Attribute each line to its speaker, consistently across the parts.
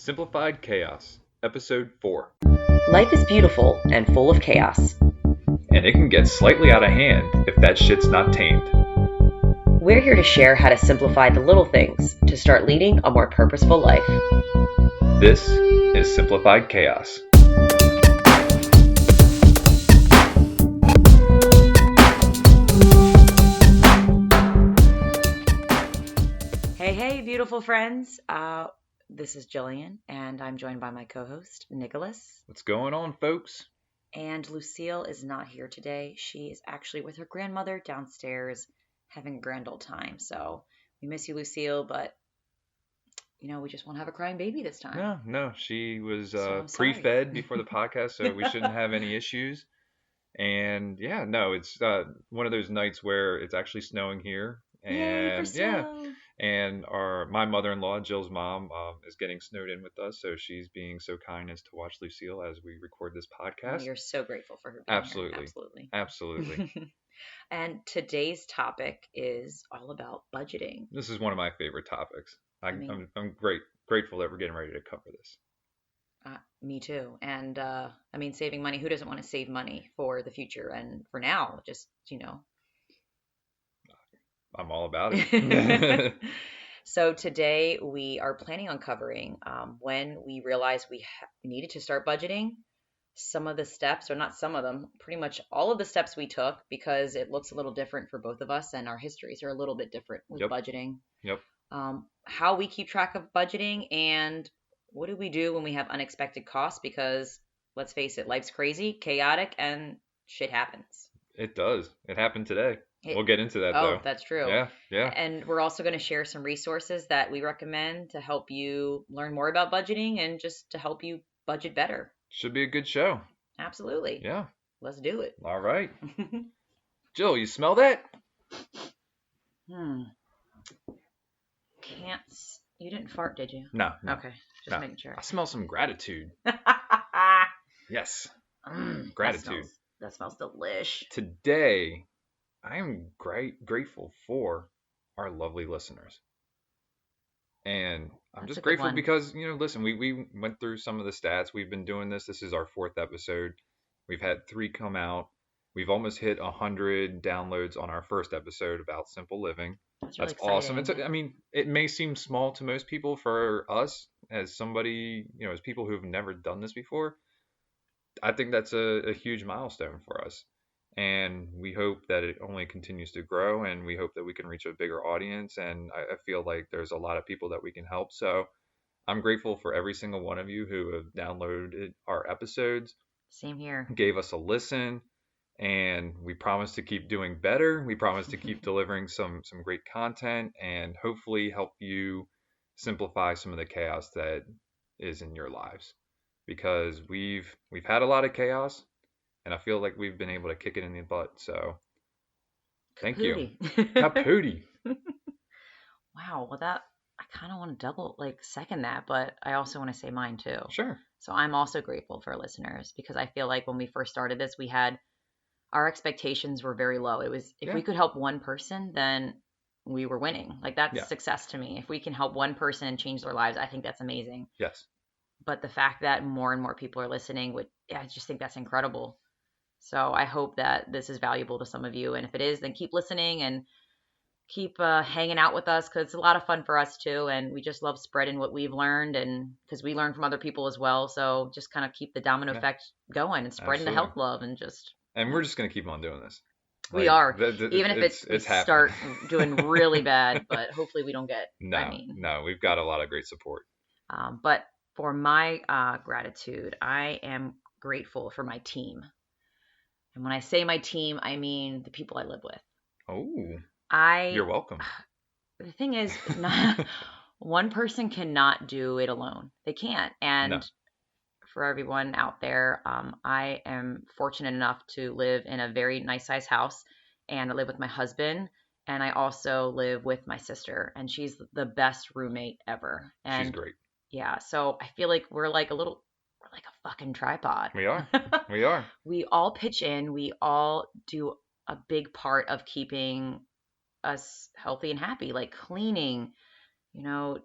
Speaker 1: Simplified Chaos, Episode 4.
Speaker 2: Life is beautiful and full of chaos.
Speaker 1: And it can get slightly out of hand if that shit's not tamed.
Speaker 2: We're here to share how to simplify the little things to start leading a more purposeful life.
Speaker 1: This is Simplified Chaos.
Speaker 2: Hey, beautiful friends. This is Jillian, and I'm joined by my co-host, Nicholas.
Speaker 1: What's going on, folks?
Speaker 2: And Lucille is not here today. She is actually with her grandmother downstairs having a grand old time. So we miss you, Lucille, but, we just won't have a crying baby this time.
Speaker 1: No. She was
Speaker 2: So I'm
Speaker 1: pre-fed before the podcast, so we shouldn't have any issues. And it's one of those nights where it's actually snowing here.
Speaker 2: Yay for snow.
Speaker 1: And my mother-in-law, Jill's mom, is getting snowed in with us, so she's being so kind as to watch Lucille as we record this podcast.
Speaker 2: You're so grateful for her being
Speaker 1: Absolutely.
Speaker 2: Here.
Speaker 1: Absolutely.
Speaker 2: And today's topic is all about budgeting.
Speaker 1: This is one of my favorite topics. I'm grateful that we're getting ready to cover this.
Speaker 2: Me too. And saving money. Who doesn't want to save money for the future and for now? Just
Speaker 1: I'm all about it.
Speaker 2: So today we are planning on covering when we realized we needed to start budgeting, some of the steps, or not some of them, pretty much all of the steps we took, because it looks a little different for both of us and our histories are a little bit different with budgeting.
Speaker 1: Yep.
Speaker 2: How we keep track of budgeting, and what do we do when we have unexpected costs, because let's face it, life's crazy, chaotic, and shit happens.
Speaker 1: It does. It happened today. We'll get into that, though.
Speaker 2: Oh, that's true.
Speaker 1: Yeah.
Speaker 2: And we're also going to share some resources that we recommend to help you learn more about budgeting and just to help you budget better.
Speaker 1: Should be a good show.
Speaker 2: Absolutely.
Speaker 1: Yeah.
Speaker 2: Let's do it.
Speaker 1: All right. Jill, you smell that?
Speaker 2: You didn't fart, did you?
Speaker 1: No.
Speaker 2: Okay. Just making sure.
Speaker 1: I smell some gratitude. Yes. Gratitude.
Speaker 2: That smells delish.
Speaker 1: Today, I am grateful for our lovely listeners. And I'm just grateful because, listen, we went through some of the stats. We've been doing this. This is our 4th episode. We've had 3 come out. We've almost hit 100 downloads on our first episode about simple living.
Speaker 2: That's
Speaker 1: awesome. It may seem small to most people. For us, as somebody, as people who have never done this before, I think that's a huge milestone for us. And we hope that it only continues to grow, and we hope that we can reach a bigger audience. And I feel like there's a lot of people that we can help. So I'm grateful for every single one of you who have downloaded our episodes.
Speaker 2: Same here.
Speaker 1: Gave us a listen, and we promise to keep doing better. We promise to keep delivering some great content and hopefully help you simplify some of the chaos that is in your lives, because we've had a lot of chaos. And I feel like we've been able to kick it in the butt. So thank you. Kapooty.
Speaker 2: Wow. Well, I kind of want to second that, but I also want to say mine too.
Speaker 1: Sure.
Speaker 2: So I'm also grateful for listeners, because I feel like when we first started this, our expectations were very low. It was, if we could help one person, then we were winning. Like, that's success to me. If we can help one person change their lives, I think that's amazing.
Speaker 1: Yes.
Speaker 2: But the fact that more and more people are listening, I just think that's incredible. So I hope that this is valuable to some of you. And if it is, then keep listening and keep hanging out with us, because it's a lot of fun for us too. And we just love spreading what we've learned, and because we learn from other people as well. So just kind of keep the domino effect going and spreading the health love and just.
Speaker 1: And we're just going to keep on doing this.
Speaker 2: We are. Even if we start doing really bad, but hopefully we don't get.
Speaker 1: No, we've got a lot of great support.
Speaker 2: But for my gratitude, I am grateful for my team. And when I say my team, I mean the people I live with.
Speaker 1: Oh, you're welcome.
Speaker 2: The thing is, one person cannot do it alone. They can't. And for everyone out there, I am fortunate enough to live in a very nice size house, and I live with my husband, and I also live with my sister, and she's the best roommate ever. And
Speaker 1: she's great.
Speaker 2: Yeah. So I feel like we're like a fucking tripod.
Speaker 1: We are.
Speaker 2: We all pitch in. We all do a big part of keeping us healthy and happy, like cleaning,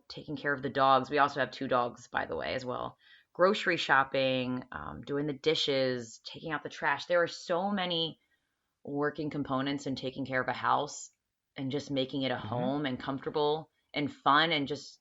Speaker 2: taking care of the dogs. We also have two dogs, by the way, as well. Grocery shopping, doing the dishes, taking out the trash. There are so many working components in taking care of a house and just making it a
Speaker 1: Hmm.
Speaker 2: home and comfortable and fun and just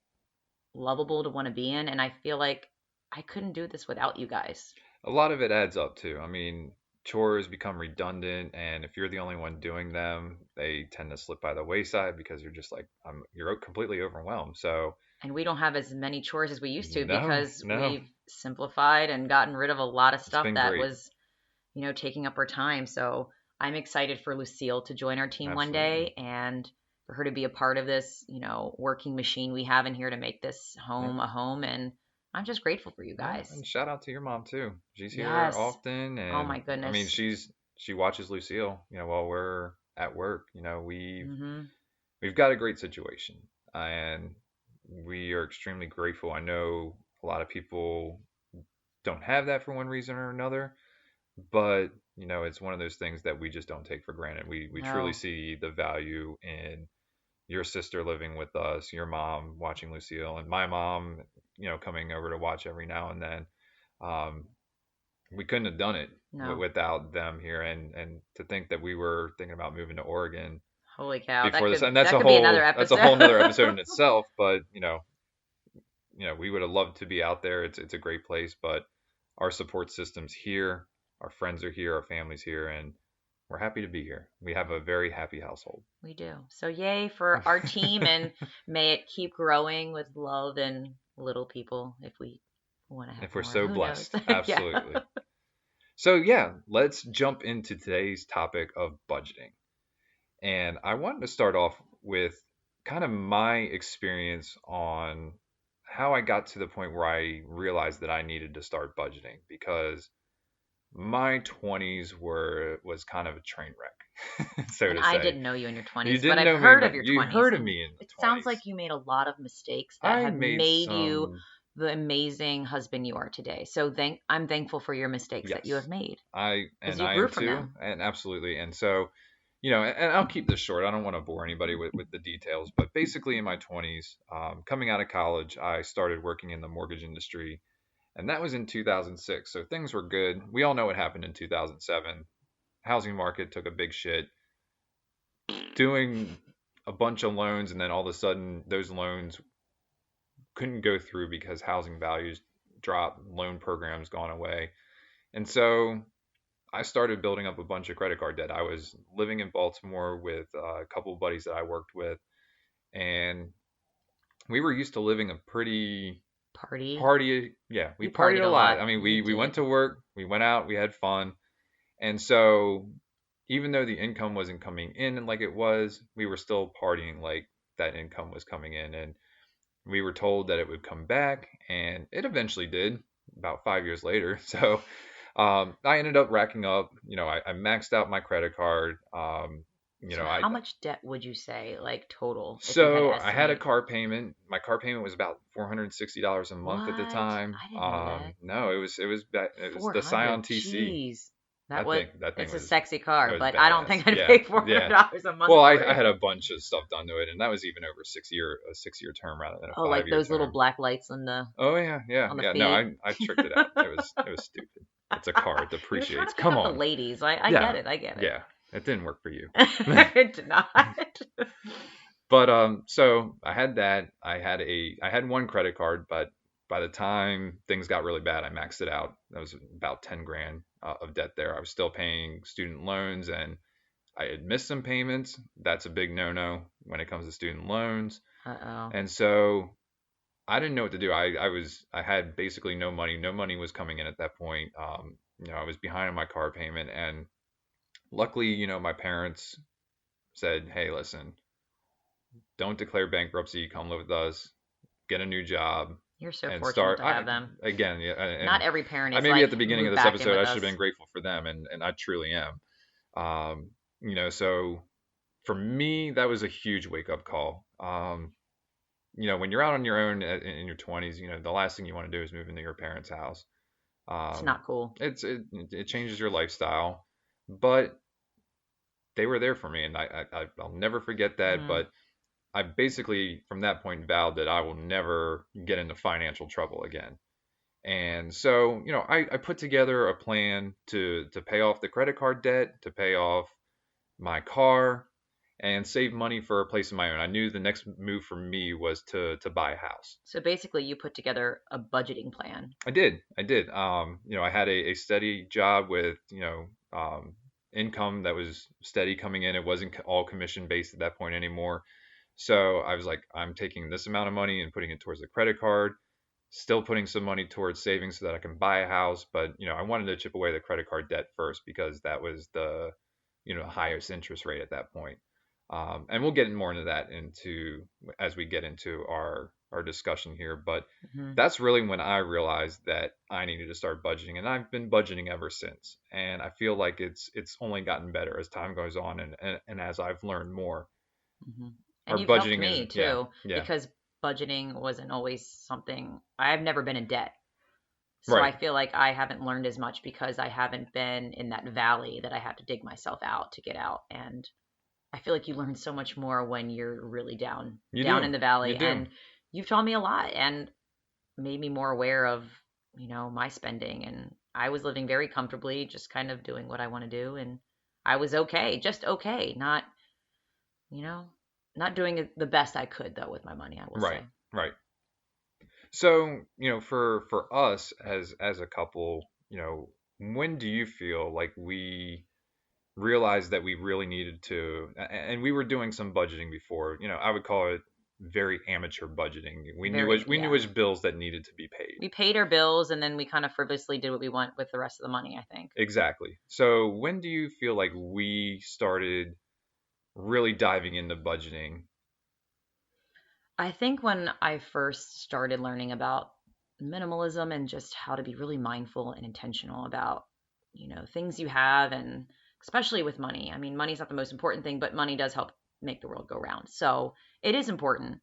Speaker 2: lovable to want to be in. And I feel like I couldn't do this without you guys.
Speaker 1: A lot of it adds up too. I mean, chores become redundant, and if you're the only one doing them, they tend to slip by the wayside because you're just like, you're completely overwhelmed. So,
Speaker 2: And we don't have as many chores as we used to
Speaker 1: no,
Speaker 2: because
Speaker 1: no,
Speaker 2: we've simplified and gotten rid of a lot of
Speaker 1: it's
Speaker 2: stuff
Speaker 1: been
Speaker 2: that
Speaker 1: great.
Speaker 2: was, taking up our time. So I'm excited for Lucille to join our team one
Speaker 1: Absolutely.
Speaker 2: day and for her to be a part of this, working machine we have in here to make this
Speaker 1: Yep.
Speaker 2: home a home. And I'm just grateful for you
Speaker 1: Yeah,
Speaker 2: guys.
Speaker 1: and shout out to your mom too. She's here
Speaker 2: Yes.
Speaker 1: often,
Speaker 2: Oh
Speaker 1: and
Speaker 2: my
Speaker 1: I mean,
Speaker 2: goodness.
Speaker 1: she watches Lucille, while we're at work.
Speaker 2: Hmm.
Speaker 1: We've got a great situation, and we are extremely grateful. I know a lot of people don't have that for one reason or another, but it's one of those things that we just don't take for granted. We truly
Speaker 2: No.
Speaker 1: see the value in your sister living with us, your mom watching Lucille, and my mom, coming over to watch every now and then. Um, we couldn't have done it
Speaker 2: No.
Speaker 1: without them here, and to think that we were thinking about moving to Oregon
Speaker 2: Holy cow.
Speaker 1: before this, and
Speaker 2: That could be another
Speaker 1: that's a
Speaker 2: episode.
Speaker 1: whole nother episode in itself. But we would have loved to be out there. It's a great place, but our support system's here, our friends are here, our family's here, and we're happy to be here. We have a very happy household.
Speaker 2: We do. So yay for our team and may it keep growing with love and little people if we want to have
Speaker 1: If we're
Speaker 2: more.
Speaker 1: so
Speaker 2: Who knows?
Speaker 1: blessed,
Speaker 2: Yeah.
Speaker 1: absolutely. So yeah, let's jump into today's topic of budgeting. And I wanted to start off with kind of my experience on how I got to the point where I realized that I needed to start budgeting, because my 20s was kind of a train wreck, so
Speaker 2: And
Speaker 1: to
Speaker 2: I
Speaker 1: say.
Speaker 2: didn't know you in your
Speaker 1: You
Speaker 2: 20s, but
Speaker 1: didn't
Speaker 2: I've
Speaker 1: know me
Speaker 2: heard of
Speaker 1: in
Speaker 2: your
Speaker 1: you
Speaker 2: 20s
Speaker 1: heard of
Speaker 2: and
Speaker 1: me in the
Speaker 2: it sounds
Speaker 1: 20s.
Speaker 2: like you made a lot of mistakes that
Speaker 1: I
Speaker 2: have
Speaker 1: made
Speaker 2: made you
Speaker 1: some,
Speaker 2: the amazing husband you are today. So I'm thankful for your mistakes that you have
Speaker 1: yes.
Speaker 2: made because
Speaker 1: And
Speaker 2: you
Speaker 1: I
Speaker 2: grew
Speaker 1: am
Speaker 2: from
Speaker 1: too,
Speaker 2: them.
Speaker 1: and absolutely. And so, and I'll keep this short. I don't want to bore anybody with the details, but basically in my 20s, coming out of college, I started working in the mortgage industry, and that was in 2006. So things were good. We all know what happened in 2007. Housing market took a big shit. Doing a bunch of loans, and then all of a sudden those loans couldn't go through because housing values dropped, loan programs gone away. And so I started building up a bunch of credit card debt. I was living in Baltimore with a couple of buddies that I worked with, and we were used to living a pretty
Speaker 2: Party.
Speaker 1: party. Yeah, we
Speaker 2: You
Speaker 1: partied
Speaker 2: partied
Speaker 1: a
Speaker 2: a
Speaker 1: lot.
Speaker 2: lot.
Speaker 1: I mean,
Speaker 2: You
Speaker 1: we went
Speaker 2: did.
Speaker 1: to work, we went out, we had fun, and so even though the income wasn't coming in like it was, we were still partying like that income was coming in, and we were told that it would come back, and it eventually did about 5 years later. So I ended up racking up. I maxed out my credit card.
Speaker 2: So
Speaker 1: I
Speaker 2: how much debt would you say, like total, if you had to
Speaker 1: so I had a
Speaker 2: estimate?
Speaker 1: car payment. My car payment was about $460 a month at the
Speaker 2: What?
Speaker 1: time.
Speaker 2: I didn't know that.
Speaker 1: No, it was the Scion
Speaker 2: 400.
Speaker 1: TC.
Speaker 2: Jeez.
Speaker 1: That thing
Speaker 2: It's a
Speaker 1: was
Speaker 2: sexy
Speaker 1: it
Speaker 2: car,
Speaker 1: was
Speaker 2: but I don't
Speaker 1: badass.
Speaker 2: think I'd
Speaker 1: Yeah,
Speaker 2: pay
Speaker 1: yeah.
Speaker 2: $400 a month
Speaker 1: Well, I,
Speaker 2: for
Speaker 1: I
Speaker 2: it.
Speaker 1: had a bunch of stuff done to it, and that was even over a 6 year term rather than a
Speaker 2: Oh,
Speaker 1: five
Speaker 2: like
Speaker 1: year
Speaker 2: those little
Speaker 1: term.
Speaker 2: black lights on the
Speaker 1: Oh yeah, yeah, yeah. No,
Speaker 2: feet.
Speaker 1: I tricked it out. It was stupid. It's a car. It
Speaker 2: You were trying
Speaker 1: depreciates.
Speaker 2: to pick
Speaker 1: Come
Speaker 2: up the
Speaker 1: on.
Speaker 2: ladies. I get
Speaker 1: Yeah,
Speaker 2: it. I get it.
Speaker 1: yeah. It didn't work for you.
Speaker 2: It did not.
Speaker 1: But so I had that. I had one credit card, but by the time things got really bad, I maxed it out. That was about 10 grand of debt there. I was still paying student loans, and I had missed some payments. That's a big no-no when it comes to student loans.
Speaker 2: Uh-oh.
Speaker 1: And so I didn't know what to do. I had basically no money. No money was coming in at that point. I was behind on my car payment, and luckily, my parents said, "Hey, listen, don't declare bankruptcy. Come live with us. Get a new job,
Speaker 2: You're so
Speaker 1: and
Speaker 2: fortunate
Speaker 1: start."
Speaker 2: to have them.
Speaker 1: Again, yeah,
Speaker 2: Not
Speaker 1: and
Speaker 2: every parent
Speaker 1: I
Speaker 2: is
Speaker 1: maybe at
Speaker 2: like,
Speaker 1: the beginning of
Speaker 2: move
Speaker 1: this
Speaker 2: back in
Speaker 1: episode
Speaker 2: with
Speaker 1: I should have
Speaker 2: us.
Speaker 1: been grateful for them, and I truly am. So for me, that was a huge wake up call. When you're out on your own in your 20s, the last thing you want to do is move into your parents' house.
Speaker 2: It's
Speaker 1: Um,
Speaker 2: not cool.
Speaker 1: it changes your lifestyle, but they were there for me, and I'll never forget that.
Speaker 2: Mm.
Speaker 1: But I basically from that point vowed that I will never get into financial trouble again. And so, I put together a plan to pay off the credit card debt, to pay off my car, and save money for a place of my own. I knew the next move for me was to buy a house.
Speaker 2: So basically, you put together a budgeting plan.
Speaker 1: I did. I had a steady job with, income that was steady coming in. It wasn't all commission based at that point anymore. So I was like, I'm taking this amount of money and putting it towards the credit card, still putting some money towards savings so that I can buy a house. But, I wanted to chip away the credit card debt first because that was the, highest interest rate at that point. And we'll get more into that as we get into our discussion here. But
Speaker 2: Hmm.
Speaker 1: that's really when I realized that I needed to start budgeting, and I've been budgeting ever since. And I feel like it's only gotten better as time goes on, and as I've learned more.
Speaker 2: Hmm. And
Speaker 1: Our
Speaker 2: you've helped
Speaker 1: budgeting is,
Speaker 2: me
Speaker 1: yeah,
Speaker 2: too,
Speaker 1: yeah,
Speaker 2: because budgeting wasn't always something. I've never been in debt. So I
Speaker 1: right,
Speaker 2: feel like I haven't learned as much because I haven't been in that valley that I had to dig myself out to get out. And I feel like you learn so much more when you're really
Speaker 1: you
Speaker 2: down
Speaker 1: do,
Speaker 2: in the
Speaker 1: you
Speaker 2: valley.
Speaker 1: do,
Speaker 2: And you've taught me a lot and made me more aware of, my spending. And I was living very comfortably, just kind of doing what I want to do. And I was okay, just okay. You know, not doing the best I could though with my money, I will
Speaker 1: right,
Speaker 2: say.
Speaker 1: right. So, for us as a couple, when do you feel like we realized that we really needed to, and we were doing some budgeting before, I would call it very amateur budgeting.
Speaker 2: Very,
Speaker 1: We knew
Speaker 2: yeah.
Speaker 1: which bills that needed to be paid.
Speaker 2: We paid our bills and then we kind of frivolously did what we want with the rest of the money, I think.
Speaker 1: Exactly. So when do you feel like we started really diving into budgeting?
Speaker 2: I think when I first started learning about minimalism and just how to be really mindful and intentional about, things you have and especially with money. I mean, money's not the most important thing, but money does help make the world go round. So it is important.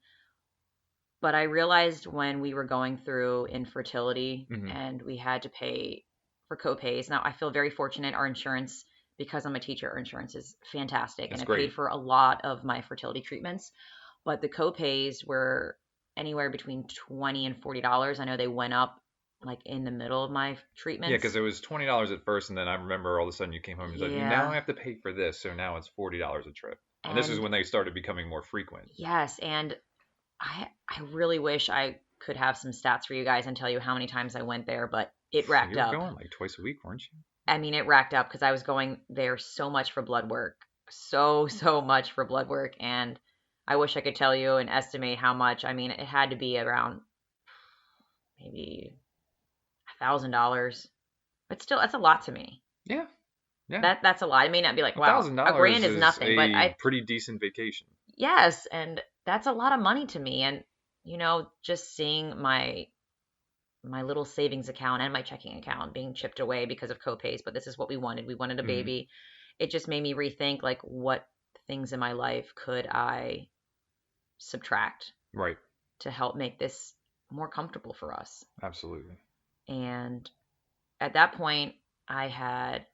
Speaker 2: But I realized when we were going through infertility
Speaker 1: Hmm.
Speaker 2: and we had to pay for copays. Now, I feel very fortunate. Our insurance, because I'm a teacher, our insurance is fantastic and
Speaker 1: That's
Speaker 2: it paid
Speaker 1: great.
Speaker 2: for a lot of my fertility treatments. But the copays were anywhere between $20 and $40. I know they went up like in the middle of my
Speaker 1: Yeah, because
Speaker 2: treatments.
Speaker 1: it was $20 at first, and then I remember all of a sudden you came home and said, "You now
Speaker 2: Yeah.
Speaker 1: have to pay for this," so now it's $40 a trip. And this is
Speaker 2: And
Speaker 1: when they started becoming more frequent.
Speaker 2: yes, and I really wish I could have some stats for you guys and tell you how many times I went there, but it racked
Speaker 1: You were
Speaker 2: up.
Speaker 1: going like twice a week, weren't you?
Speaker 2: I mean, it racked up because I was going there so much for blood work, so much for blood work, and I wish I could tell you and estimate how much. I mean, it had to be around maybe $1,000, but still, that's a lot to me.
Speaker 1: Yeah, yeah.
Speaker 2: That's a lot. It may not be like,
Speaker 1: A
Speaker 2: wow,
Speaker 1: thousand
Speaker 2: a
Speaker 1: dollars
Speaker 2: grand is
Speaker 1: is
Speaker 2: nothing, but
Speaker 1: a pretty decent vacation.
Speaker 2: yes, and that's a lot of money to me. And just seeing my little savings account and my checking account being chipped away because of copays, but this is what we wanted. We wanted a
Speaker 1: Hmm.
Speaker 2: baby. It just made me rethink like what things in my life could I subtract
Speaker 1: Right.
Speaker 2: to help make this more comfortable for us.
Speaker 1: Absolutely.
Speaker 2: And at that point, I had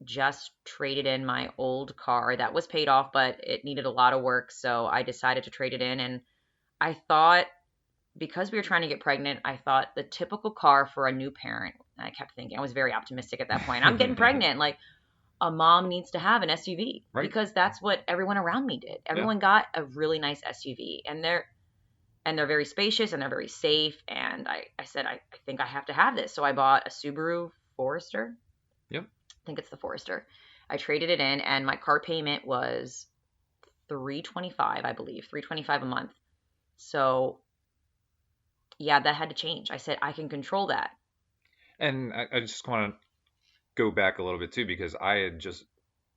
Speaker 2: just traded in my old car that was paid off, but it needed a lot of work. So I decided to trade it in. And I thought, because we were trying to get pregnant, I thought the typical car for a new parent. I kept thinking, I was very optimistic at that point. I'm getting pregnant. Like a mom needs to have an SUV
Speaker 1: Right.
Speaker 2: because that's what everyone around me did.
Speaker 1: Yeah.
Speaker 2: Everyone got a really nice SUV and they're very spacious and they're very safe. And I said, I think I have to have this. So I bought a Subaru Forester.
Speaker 1: Yep.
Speaker 2: I think it's the Forester. I traded it in and my car payment was 325, I believe, 325 a month. So yeah, that had to change. I said, I can control that.
Speaker 1: And I just want to go back a little bit too because I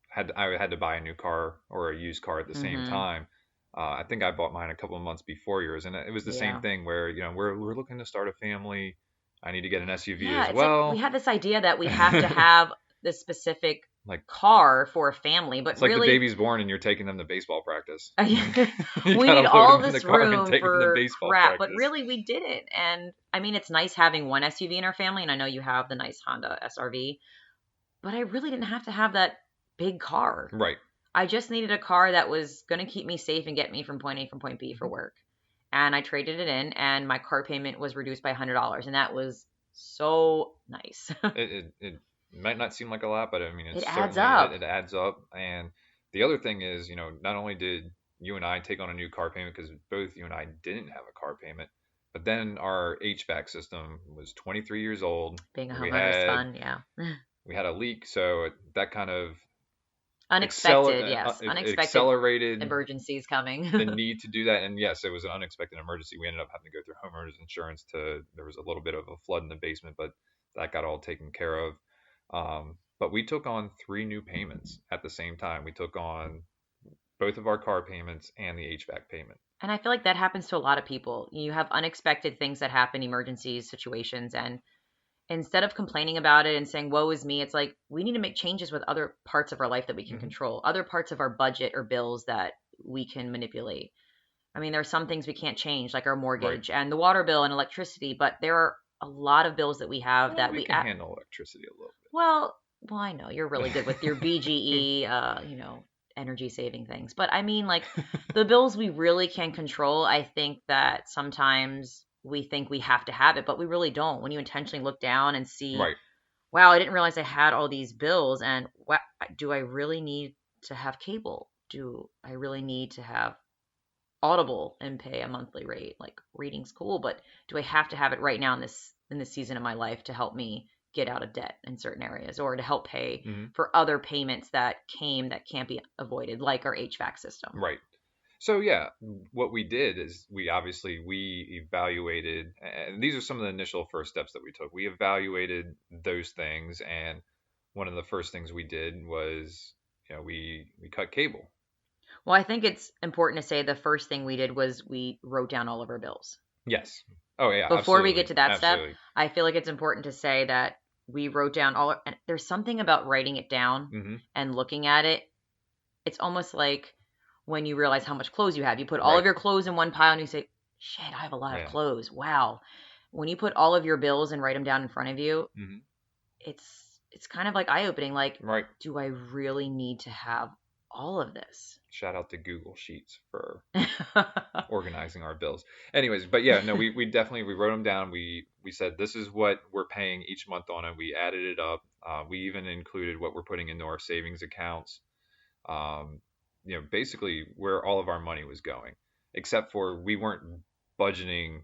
Speaker 1: had to buy a new car or a used car at the same
Speaker 2: Hmm.
Speaker 1: time. I think I bought mine a couple of months before yours, and it was the same
Speaker 2: Yeah.
Speaker 1: thing where we're looking to start a family. I need to get an SUV
Speaker 2: Yeah.
Speaker 1: as
Speaker 2: It's like we
Speaker 1: well.
Speaker 2: have this idea that we have to have this specific
Speaker 1: Like
Speaker 2: car for a family, but
Speaker 1: it's like the
Speaker 2: really,
Speaker 1: baby's born and you're taking them to baseball practice. You
Speaker 2: we
Speaker 1: gotta
Speaker 2: need
Speaker 1: load
Speaker 2: all
Speaker 1: them in the
Speaker 2: this
Speaker 1: car and
Speaker 2: room
Speaker 1: take them to
Speaker 2: for
Speaker 1: baseball
Speaker 2: crap, but
Speaker 1: practice.
Speaker 2: really we didn't. And I mean, it's nice having one SUV in our family, and I know you have the nice Honda SRV, but I really didn't have to have that big car.
Speaker 1: Right.
Speaker 2: I just needed a car that was going to keep me safe and get me from point A from point B for
Speaker 1: Mhm.
Speaker 2: work. And I traded it in, and my car payment was reduced by $100. And that was so nice.
Speaker 1: It might not seem like a lot, but I mean,
Speaker 2: It
Speaker 1: it's
Speaker 2: adds
Speaker 1: certainly
Speaker 2: up.
Speaker 1: it adds up. And the other thing is, not only did you and I take on a new car payment because both you and I didn't have a car payment, but then our HVAC system was 23 years old.
Speaker 2: Being a
Speaker 1: We
Speaker 2: homeowner is
Speaker 1: had
Speaker 2: fun. Yeah.
Speaker 1: we had a leak, so that kind of
Speaker 2: Unexpected. Yes.
Speaker 1: it
Speaker 2: Unexpected
Speaker 1: accelerated
Speaker 2: emergencies coming.
Speaker 1: the need to do that. And yes, it was an unexpected emergency. We ended up having to go through homeowners insurance there was a little bit of a flood in the basement, but that got all taken care of. But we took on three new payments at the same time. We took on both of our car payments and the HVAC payment.
Speaker 2: And I feel like that happens to a lot of people. You have unexpected things that happen, emergencies, situations, and instead of complaining about it and saying, woe is me, it's like we need to make changes with other parts of our life that we can
Speaker 1: Hmm.
Speaker 2: control, other parts of our budget or bills that we can manipulate. I mean, there are some things we can't change, like our
Speaker 1: Right.
Speaker 2: mortgage and the water bill and electricity, but there are a lot of bills that we have
Speaker 1: Well,
Speaker 2: that
Speaker 1: we
Speaker 2: we,
Speaker 1: can handle electricity a little
Speaker 2: well, well, I know you're really good with your
Speaker 1: bit.
Speaker 2: BGE, energy saving things, but I mean, like the bills we really can control. I think that sometimes we think we have to have it, but we really don't. When you intentionally look down and see,
Speaker 1: Right.
Speaker 2: wow, I didn't realize I had all these bills, and what do I really need to have cable? Do I really need to have Audible and pay a monthly rate? Like reading's cool, but do I have to have it right now in this season of my life to help me get out of debt in certain areas or to help pay
Speaker 1: Hmm.
Speaker 2: for other payments that can't be avoided, like our HVAC system?
Speaker 1: Right. So yeah, what we did is we evaluated, and these are some of the initial first steps that we took. We evaluated those things, and one of the first things we did was, we cut cable.
Speaker 2: Well, I think it's important to say the first thing we did was we wrote down all of our bills.
Speaker 1: Yes. Oh yeah,
Speaker 2: Before we get
Speaker 1: absolutely,
Speaker 2: to that step,
Speaker 1: absolutely.
Speaker 2: I feel like it's important to say that we wrote down and there's something about writing it down
Speaker 1: Hmm.
Speaker 2: and looking at it. It's almost like when you realize how much clothes you have. You put all of
Speaker 1: Right.
Speaker 2: your clothes in one pile and you say, shit, I have a lot of
Speaker 1: Yeah.
Speaker 2: clothes. Wow. When you put all of your bills and write them down in front of you,
Speaker 1: Hmm.
Speaker 2: it's kind of like eye opening. Like,
Speaker 1: Right.
Speaker 2: do I really need to have all of this?
Speaker 1: Shout out to Google Sheets for organizing our bills. Anyways, but yeah, no, we definitely we wrote them down. We said this is what we're paying each month on it. We added it up. We even included what we're putting into our savings accounts. Um, basically where all of our money was going, except for we weren't budgeting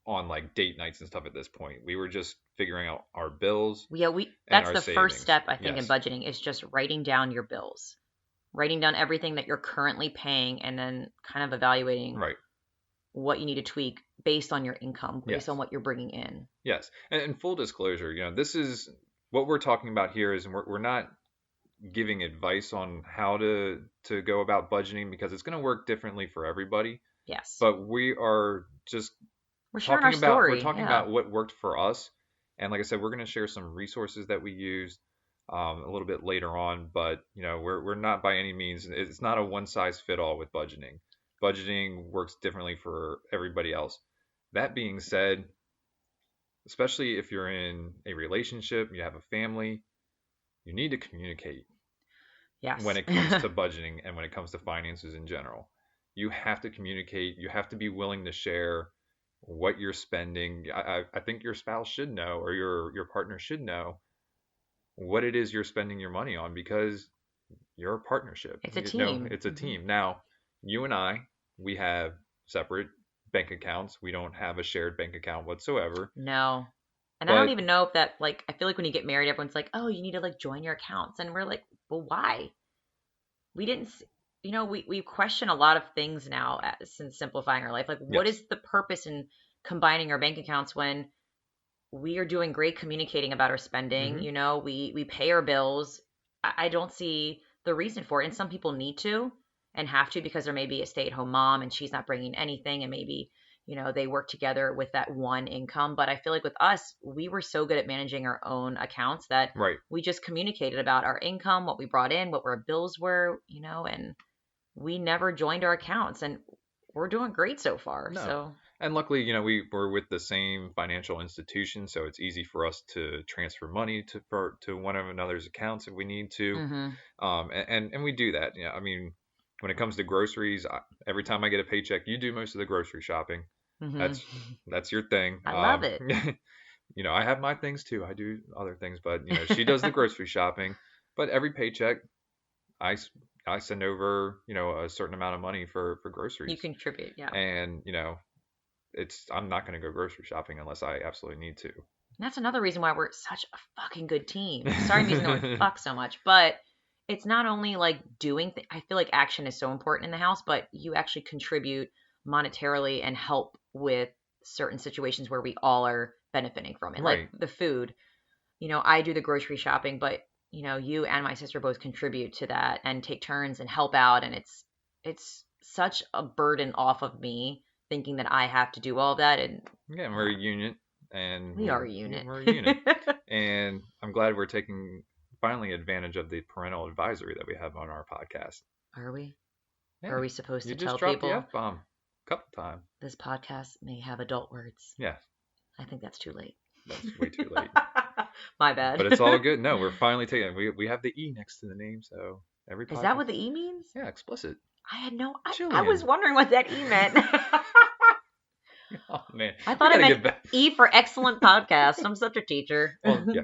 Speaker 1: on like date nights and stuff at this point. We were just figuring out our bills
Speaker 2: Yeah, we
Speaker 1: and
Speaker 2: that's
Speaker 1: our
Speaker 2: the first
Speaker 1: savings.
Speaker 2: step I think in
Speaker 1: Yes.
Speaker 2: budgeting is just writing down your bills. Writing down everything that you're currently paying and then kind of evaluating
Speaker 1: Right.
Speaker 2: what you need to tweak based on your income, based on
Speaker 1: Yes.
Speaker 2: what you're bringing in.
Speaker 1: Yes. And full disclosure, this is what we're talking about here is we're not giving advice on how to go about budgeting because it's going to work differently for everybody.
Speaker 2: Yes.
Speaker 1: But we are just
Speaker 2: We're sharing our story.
Speaker 1: talking
Speaker 2: Yeah.
Speaker 1: about what worked for us. And like I said, we're going to share some resources that we used a little bit later on. But we're not by any means. It's not a one size fit all with budgeting. Budgeting works differently for everybody else. That being said, especially if you're in a relationship, you have a family, you need to communicate when
Speaker 2: Yes.
Speaker 1: it comes to budgeting and when it comes to finances in general. You have to communicate. You have to be willing to share what you're spending. I think your spouse should know or your partner should know what it is you're spending your money on because you're a partnership.
Speaker 2: It's a team.
Speaker 1: It's a team. Now, you and I, we have separate bank accounts. We don't have a shared bank account whatsoever.
Speaker 2: No. And I don't
Speaker 1: But
Speaker 2: even know if that, like, I feel like when you get married, everyone's like, oh, you need to like join your accounts. And we're like, well, why? We didn't, we question a lot of things now since simplifying our life. Like, what
Speaker 1: yes.
Speaker 2: is the purpose in combining our bank accounts when we are doing great communicating about our spending?
Speaker 1: Hmm.
Speaker 2: We pay our bills. I don't see the reason for it. And some people need to and have to because there may be a stay-at-home mom and she's not bringing anything, and maybe they work together with that one income. But I feel like with us, we were so good at managing our own accounts that
Speaker 1: Right.
Speaker 2: we just communicated about our income, what we brought in, what our bills were, and we never joined our accounts, and we're doing great so far.
Speaker 1: No.
Speaker 2: So
Speaker 1: And luckily, we're with the same financial institution, so it's easy for us to transfer money to one of another's accounts if we need to.
Speaker 2: Mm-hmm.
Speaker 1: And we do that. I mean, when it comes to groceries, every time I get a paycheck, you do most of the grocery shopping.
Speaker 2: Mm-hmm.
Speaker 1: That's your thing.
Speaker 2: I love it.
Speaker 1: I have my things too. I do other things, but she does the grocery shopping. But every paycheck, I s- I send over a certain amount of money for
Speaker 2: You
Speaker 1: groceries,
Speaker 2: contribute, yeah.
Speaker 1: and I'm not going to go grocery shopping unless I absolutely need to.
Speaker 2: And that's another reason why we're such a fucking good team. Sorry, I'm using the word fuck so much, but it's not only like I feel like action is so important in the house, but you actually contribute monetarily and help with certain situations where we all are benefiting from it. Like
Speaker 1: Right.
Speaker 2: the food, I do the grocery shopping, but you and my sister both contribute to that and take turns and help out. And it's such a burden off of me thinking that I have to do all that. And
Speaker 1: Yeah, we're a unit, and
Speaker 2: we are a unit.
Speaker 1: we're a unit, and I'm glad we're taking finally advantage of the parental advisory that we have on our podcast.
Speaker 2: Are we?
Speaker 1: Yeah,
Speaker 2: Are we supposed
Speaker 1: you
Speaker 2: to
Speaker 1: just
Speaker 2: tell
Speaker 1: dropped the
Speaker 2: people
Speaker 1: F-bomb a couple times.
Speaker 2: this podcast may have adult words?
Speaker 1: Yeah,
Speaker 2: I think that's too late.
Speaker 1: that's way too late.
Speaker 2: My bad.
Speaker 1: But it's all good. No, we're finally taking. We have the E next to the name, so every
Speaker 2: Is that
Speaker 1: podcast.
Speaker 2: what the E means?
Speaker 1: Yeah, explicit.
Speaker 2: I had no. I
Speaker 1: Jillian.
Speaker 2: was wondering what that E meant.
Speaker 1: Oh man,
Speaker 2: I
Speaker 1: we
Speaker 2: thought it
Speaker 1: gotta
Speaker 2: meant
Speaker 1: get back.
Speaker 2: E for excellent podcast. I'm such a teacher.
Speaker 1: Well, yeah.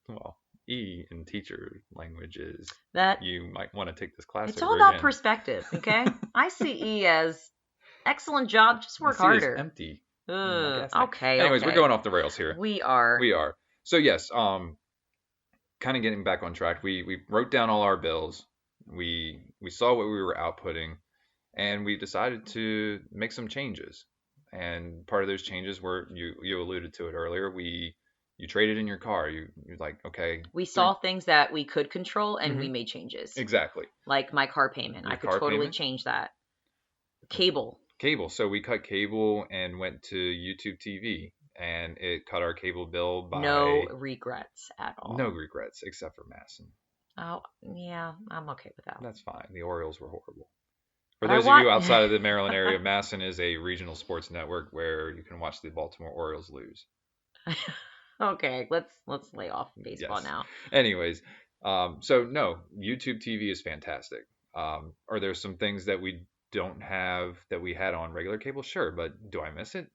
Speaker 1: Well, E in teacher language is
Speaker 2: That
Speaker 1: you might want to take this class
Speaker 2: it's
Speaker 1: over
Speaker 2: all about
Speaker 1: again.
Speaker 2: perspective. Okay, I see E as excellent job. Just work
Speaker 1: C is
Speaker 2: harder.
Speaker 1: empty.
Speaker 2: Okay.
Speaker 1: Anyways,
Speaker 2: okay.
Speaker 1: we're going off the rails here.
Speaker 2: We are.
Speaker 1: We are. So yes, kind of getting back on track. We wrote down all our bills. We saw what we were outputting, and we decided to make some changes. And part of those changes were you alluded to it earlier. You traded in your car. You're like, okay,
Speaker 2: We saw things that we could control and we
Speaker 1: Mhm.
Speaker 2: made changes.
Speaker 1: Exactly.
Speaker 2: Like my car payment.
Speaker 1: Your
Speaker 2: I could
Speaker 1: car
Speaker 2: totally
Speaker 1: payment?
Speaker 2: change that. Cable.
Speaker 1: Cable. So we cut cable and went to YouTube TV, and it cut our cable bill by
Speaker 2: No regrets at all.
Speaker 1: no regrets except for Masson.
Speaker 2: Oh, yeah, I'm okay with that.
Speaker 1: That's fine. The Orioles were horrible. For
Speaker 2: But I
Speaker 1: those of you
Speaker 2: wa-
Speaker 1: outside of the Maryland area, Masson is a regional sports network where you can watch the Baltimore Orioles lose.
Speaker 2: Okay, let's lay off baseball
Speaker 1: Yes.
Speaker 2: now.
Speaker 1: Anyways, so no, YouTube TV is fantastic. Are there some things that we don't have that we had on regular cable? Sure, but do I miss it?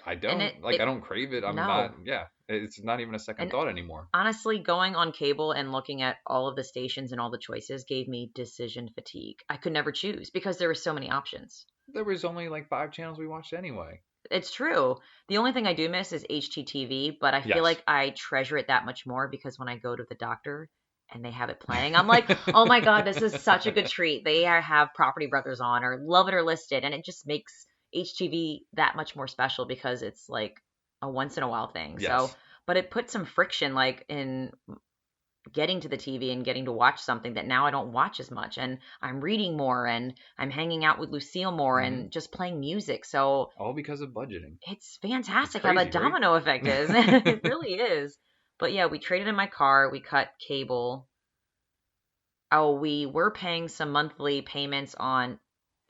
Speaker 1: I don't. I don't crave it. I'm
Speaker 2: no.
Speaker 1: not. Yeah, it's not even a second
Speaker 2: And
Speaker 1: thought anymore.
Speaker 2: honestly, going on cable and looking at all of the stations and all the choices gave me decision fatigue. I could never choose because there were so many options.
Speaker 1: There was only like 5 channels we watched anyway.
Speaker 2: It's true. The only thing I do miss is HGTV, but I feel
Speaker 1: Yes.
Speaker 2: like I treasure it that much more because when I go to the doctor and they have it playing, I'm like, oh my God, this is such a good treat. They have Property Brothers on or Love It or Listed, and it just makes HGTV that much more special because it's like a once in a while thing.
Speaker 1: Yes.
Speaker 2: So, but it put some friction like in getting to the TV and getting to watch something that now I don't watch as much. And I'm reading more and I'm hanging out with Lucille more and just playing music. So
Speaker 1: All because of budgeting.
Speaker 2: it's fantastic
Speaker 1: It's
Speaker 2: how
Speaker 1: crazy,
Speaker 2: that
Speaker 1: right?
Speaker 2: domino effect is. It really is. But yeah, we traded in my car. We cut cable. Oh, we were paying some monthly payments on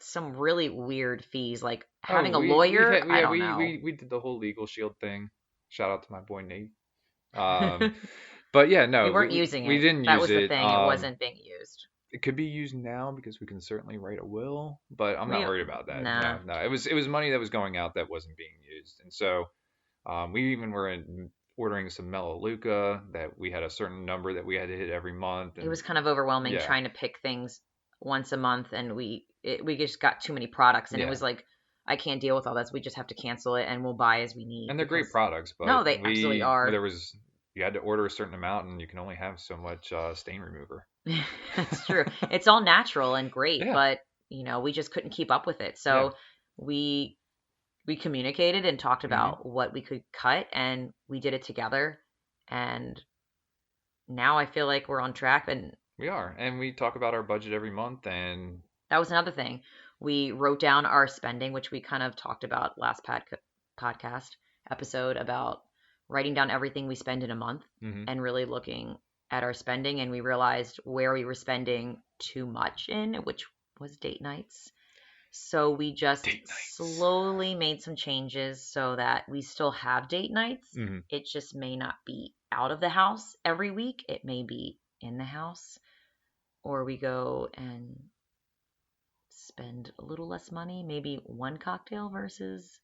Speaker 2: some really weird fees, like having a lawyer. I don't know.
Speaker 1: We did the whole legal shield thing. Shout out to my boy Nate. But yeah, no,
Speaker 2: we weren't using it.
Speaker 1: We didn't
Speaker 2: that
Speaker 1: use
Speaker 2: was
Speaker 1: it.
Speaker 2: the thing. It wasn't being used.
Speaker 1: It could be used now because we can certainly write a will, but I'm not
Speaker 2: We-
Speaker 1: worried about that.
Speaker 2: nah.
Speaker 1: No, it was money that was going out that wasn't being used, and so we even were ordering some Melaleuca that we had a certain number that we had to hit every month. And
Speaker 2: It was kind of overwhelming
Speaker 1: Yeah.
Speaker 2: trying to pick things once a month, and we just got too many products, and
Speaker 1: Yeah.
Speaker 2: it was like I can't deal with all this. We just have to cancel it, and we'll buy as we need.
Speaker 1: and they're great
Speaker 2: because-
Speaker 1: products, but
Speaker 2: No, they absolutely are.
Speaker 1: You had to order a certain amount, and you can only have so much stain remover.
Speaker 2: That's true. It's all natural and great,
Speaker 1: Yeah.
Speaker 2: but we just couldn't keep up with it. So we communicated and talked about what we could cut, and we did it together. And now I feel like we're on track. And
Speaker 1: We are, and we talk about our budget every month, and
Speaker 2: that was another thing. We wrote down our spending, which we kind of talked about last podcast episode about writing down everything we spend in a month and really looking at our spending. And we realized where we were spending too much in, which was date nights. So we just
Speaker 1: Date nights.
Speaker 2: slowly made some changes so that we still have date nights.
Speaker 1: Hmm.
Speaker 2: It just may not be out of the house every week. It may be in the house, or we go and spend a little less money, maybe one cocktail versus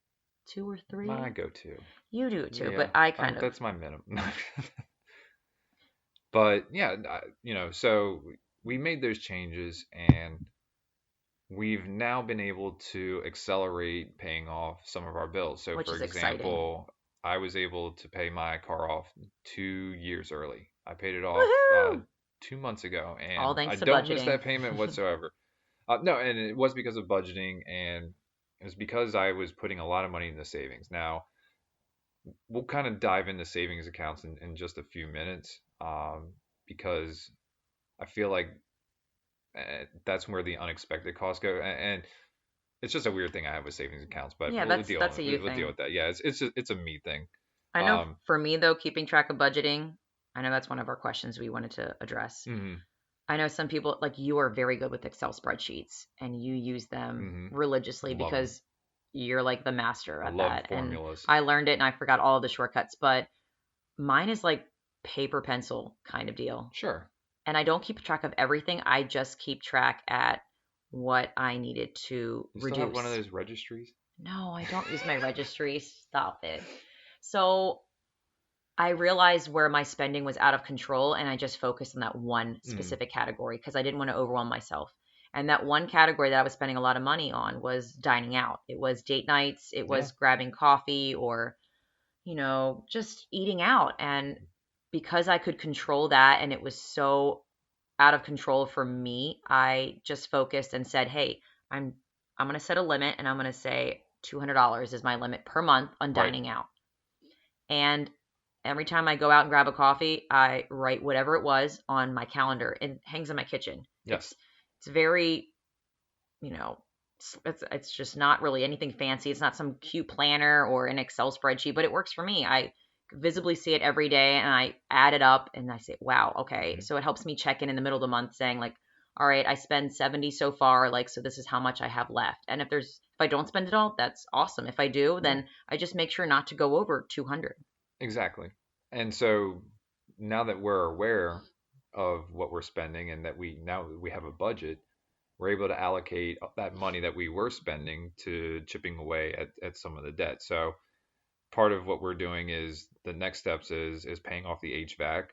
Speaker 2: two or
Speaker 1: My
Speaker 2: three.
Speaker 1: go-to.
Speaker 2: You do it too,
Speaker 1: Yeah,
Speaker 2: but I kind of,
Speaker 1: that's my minimum. But yeah, so we made those changes, and we've now been able to accelerate paying off some of our bills. So,
Speaker 2: which
Speaker 1: for
Speaker 2: is exciting.
Speaker 1: example, I was able to pay my car off 2 years early. I paid it off
Speaker 2: Woohoo!
Speaker 1: 2 months ago,
Speaker 2: All
Speaker 1: and I
Speaker 2: thanks to
Speaker 1: don't miss
Speaker 2: budgeting.
Speaker 1: that payment whatsoever. No, and it was because of budgeting, and it was because I was putting a lot of money into savings. Now, we'll kind of dive into savings accounts in just a few minutes, because I feel like that's where the unexpected costs go, and it's just a weird thing I have with savings accounts, but
Speaker 2: Yeah, that's a you
Speaker 1: we'll deal
Speaker 2: thing.
Speaker 1: with that. Yeah, it's a me thing.
Speaker 2: I know
Speaker 1: Um,
Speaker 2: for me though, keeping track of budgeting, I know that's one of our questions we wanted to address.
Speaker 1: hmm
Speaker 2: I know some people like you are very good with Excel spreadsheets and you use them
Speaker 1: hmm
Speaker 2: religiously
Speaker 1: Love them.
Speaker 2: because you're like the master
Speaker 1: I
Speaker 2: at
Speaker 1: love
Speaker 2: that. And
Speaker 1: formulas.
Speaker 2: I learned it and I forgot all of the shortcuts, but mine is like paper pencil kind of deal.
Speaker 1: Sure.
Speaker 2: And I don't keep track of everything. I just keep track at what I needed to
Speaker 1: You still have one of
Speaker 2: reduce.
Speaker 1: those registries?
Speaker 2: No, I don't use my registry. Stop it. So I realized where my spending was out of control and I just focused on that one
Speaker 1: Mm,
Speaker 2: specific category because I didn't want to overwhelm myself. And that one category that I was spending a lot of money on was dining out. It was date nights, it
Speaker 1: yeah.
Speaker 2: was grabbing coffee or, just eating out. And because I could control that and it was so out of control for me, I just focused and said, "Hey, I'm going to set a limit and I'm going to say $200 is my limit per month on
Speaker 1: Right.
Speaker 2: dining out." And every time I go out and grab a coffee, I write whatever it was on my calendar. It hangs in my kitchen.
Speaker 1: Yes.
Speaker 2: It's very, you know, it's just not really anything fancy. It's not some cute planner or an Excel spreadsheet, but it works for me. I visibly see it every day and I add it up and I say, "Wow, okay."
Speaker 1: hmm
Speaker 2: So it helps me check in the middle of the month saying like, "All right, I spend 70 so far, like so this is how much I have left." And if I don't spend it all, that's awesome. If I do,
Speaker 1: Yeah.
Speaker 2: then I just make sure not to go over 200.
Speaker 1: Exactly. And so now that we're aware of what we're spending, and that we have a budget, we're able to allocate that money that we were spending to chipping away at some of the debt. So part of what we're doing is the next steps is paying off the HVAC.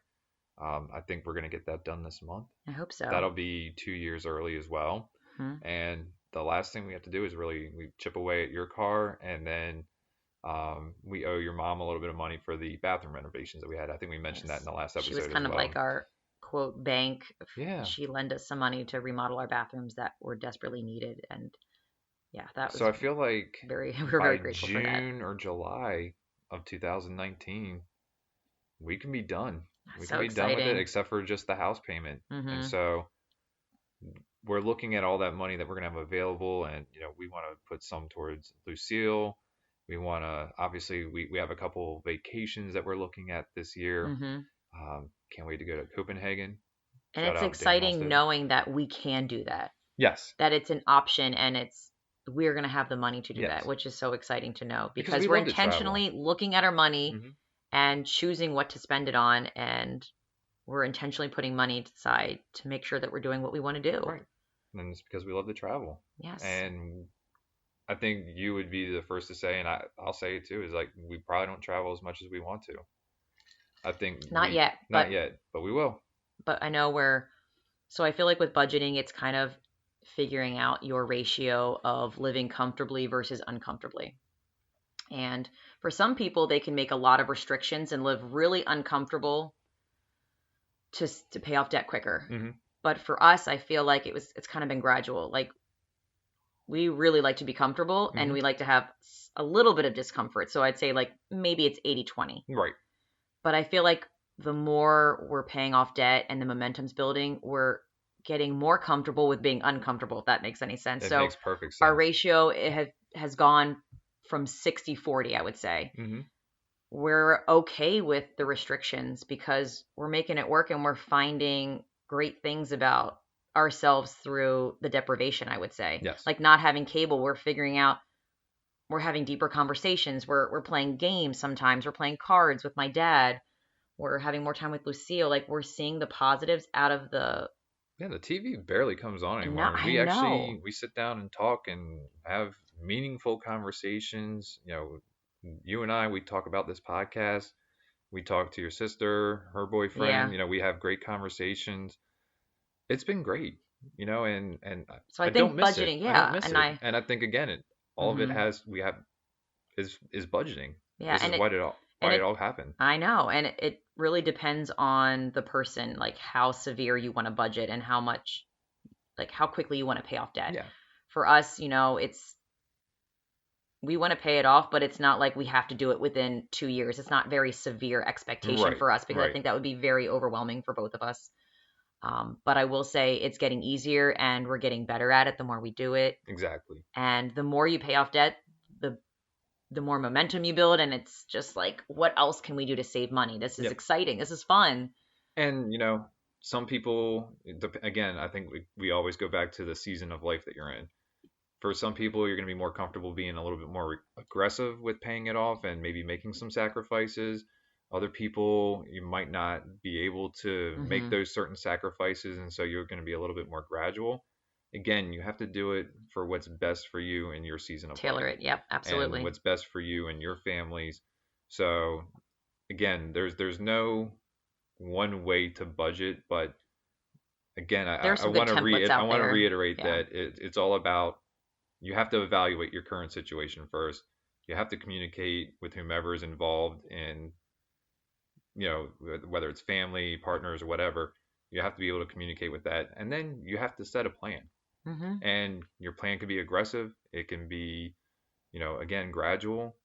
Speaker 1: I think we're going to get that done this month.
Speaker 2: I hope so.
Speaker 1: That'll be 2 years early as well.
Speaker 2: Hmm.
Speaker 1: And the last thing we have to do is really we chip away at your car, and then we owe your mom a little bit of money for the bathroom renovations that we had. I think we mentioned that in
Speaker 2: Yes.
Speaker 1: the last
Speaker 2: She was
Speaker 1: episode as
Speaker 2: kind of
Speaker 1: well.
Speaker 2: like our quote bank.
Speaker 1: Yeah.
Speaker 2: She lent us some money to remodel our bathrooms that were desperately needed. And yeah, that
Speaker 1: So
Speaker 2: was
Speaker 1: I feel like
Speaker 2: we were very
Speaker 1: by
Speaker 2: grateful for that.
Speaker 1: June or July of 2019, we can be done. We can
Speaker 2: So
Speaker 1: be done with it,
Speaker 2: exciting.
Speaker 1: except for just the house payment. And
Speaker 2: Hmm.
Speaker 1: so we're looking at all that money that we're going to have available, and we want to put some towards Lucille. We want to obviously we have a couple vacations that we're looking at this year.
Speaker 2: Hmm.
Speaker 1: Can't wait to go to Copenhagen.
Speaker 2: And
Speaker 1: Shout
Speaker 2: it's
Speaker 1: out Dan
Speaker 2: exciting
Speaker 1: Halstead.
Speaker 2: knowing that we can do that,
Speaker 1: Yes,
Speaker 2: that it's an option and we're going to have the money to do that,
Speaker 1: yes,
Speaker 2: which is so exciting to know
Speaker 1: because
Speaker 2: because
Speaker 1: we
Speaker 2: we're
Speaker 1: love to travel.
Speaker 2: intentionally looking at our money
Speaker 1: Hmm.
Speaker 2: and choosing what to spend it on. And we're intentionally putting money aside to make sure that we're doing what we want to do.
Speaker 1: Right, and it's because we love to travel.
Speaker 2: Yes.
Speaker 1: And I think you would be the first to say, and I'll say it too, is like we probably don't travel as much as we want to. I think
Speaker 2: Not
Speaker 1: we
Speaker 2: yet,
Speaker 1: not yet, but we will.
Speaker 2: but I know so I feel like with budgeting, it's kind of figuring out your ratio of living comfortably versus uncomfortably. And for some people, they can make a lot of restrictions and live really uncomfortable to pay off debt quicker.
Speaker 1: Hmm.
Speaker 2: But for us, I feel like it's kind of been gradual. Like we really like to be comfortable and
Speaker 1: Hmm.
Speaker 2: we like to have a little bit of discomfort. So I'd say like maybe it's 80-20.
Speaker 1: Right.
Speaker 2: But I feel like the more we're paying off debt and the momentum's building, we're getting more comfortable with being uncomfortable, if that makes any sense.
Speaker 1: It
Speaker 2: So
Speaker 1: makes perfect
Speaker 2: our
Speaker 1: sense.
Speaker 2: ratio has gone from 60-40, I would say.
Speaker 1: Hmm.
Speaker 2: We're okay with the restrictions because we're making it work and we're finding great things about ourselves through the deprivation, I would say.
Speaker 1: Yes.
Speaker 2: Like not having cable, we're figuring out, we're having deeper conversations. We're playing games sometimes. We're playing cards with my dad. We're having more time with Lucille. Like we're seeing the positives out of the.
Speaker 1: Yeah, the TV barely comes on
Speaker 2: No,
Speaker 1: anymore, and
Speaker 2: I
Speaker 1: we
Speaker 2: know.
Speaker 1: actually we sit down and talk and have meaningful conversations. You and I, we talk about this podcast. We talk to your sister, her boyfriend.
Speaker 2: Yeah.
Speaker 1: We have great conversations. It's been great, and
Speaker 2: So I
Speaker 1: I don't
Speaker 2: think
Speaker 1: miss it.
Speaker 2: budgeting,
Speaker 1: I don't
Speaker 2: yeah,
Speaker 1: miss
Speaker 2: and
Speaker 1: it.
Speaker 2: I.
Speaker 1: And I think again, all of it
Speaker 2: Hmm.
Speaker 1: has we have is budgeting.
Speaker 2: Yeah,
Speaker 1: This is
Speaker 2: and it and
Speaker 1: why it
Speaker 2: it
Speaker 1: all happened.
Speaker 2: I know, and it really depends on the person, like how severe you want to budget and how much, like how quickly you want to pay off debt.
Speaker 1: Yeah.
Speaker 2: For us, it's we want to pay it off, but it's not like we have to do it within 2 years. It's not very severe expectation
Speaker 1: Right.
Speaker 2: for us because I
Speaker 1: Right.
Speaker 2: think that would be very overwhelming for both of us. But I will say it's getting easier and we're getting better at it the more we do it.
Speaker 1: Exactly.
Speaker 2: And the more you pay off debt, the the more momentum you build, and it's just like, what else can we do to save money? This is
Speaker 1: Yep.
Speaker 2: exciting. This is fun.
Speaker 1: And some people, again, I think we always go back to the season of life that you're in. For some people, you're going to be more comfortable being a little bit more aggressive with paying it off and maybe making some sacrifices. Other people, you might not be able to make
Speaker 2: Hmm.
Speaker 1: those certain sacrifices, and so you're going to be a little bit more gradual. Again, you have to do it for what's best for you in your season of
Speaker 2: Tailor
Speaker 1: life
Speaker 2: it. Yep,
Speaker 1: and
Speaker 2: absolutely.
Speaker 1: what's best for you and your families. So, again, there's no one way to budget, but again,
Speaker 2: There are some good templates
Speaker 1: I
Speaker 2: out
Speaker 1: want to
Speaker 2: there.
Speaker 1: reiterate
Speaker 2: Yeah.
Speaker 1: that it's all about you have to evaluate your current situation first. You have to communicate with whomever is involved in, whether it's family, partners, or whatever. You have to be able to communicate with that, and then you have to set a plan.
Speaker 2: Hmm.
Speaker 1: And your plan can be aggressive. It can be, again, gradual,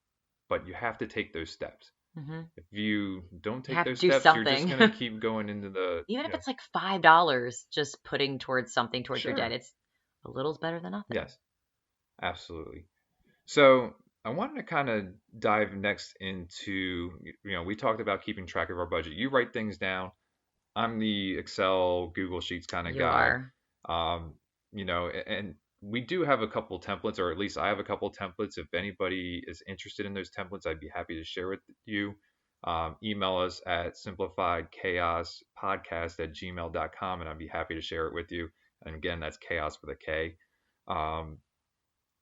Speaker 1: but you have to take those steps.
Speaker 2: Hmm.
Speaker 1: If you don't
Speaker 2: You
Speaker 1: take
Speaker 2: have to
Speaker 1: those
Speaker 2: do
Speaker 1: steps, you're just
Speaker 2: something.
Speaker 1: gonna keep going into the,
Speaker 2: Even if it's like $5, just putting towards something towards your debt,
Speaker 1: sure,
Speaker 2: it's a little's better than nothing.
Speaker 1: yes, absolutely. So I wanted to kind of dive next into, we talked about keeping track of our budget. You write things down. I'm the Excel, Google Sheets kind of
Speaker 2: You
Speaker 1: guy.
Speaker 2: are.
Speaker 1: Um, and we do have a couple templates, or at least I have a couple templates. If anybody is interested in those templates, I'd be happy to share with you. Email us at simplifiedchaospodcast@gmail.com, and I'd be happy to share it with you. And again, that's chaos with a K. Um,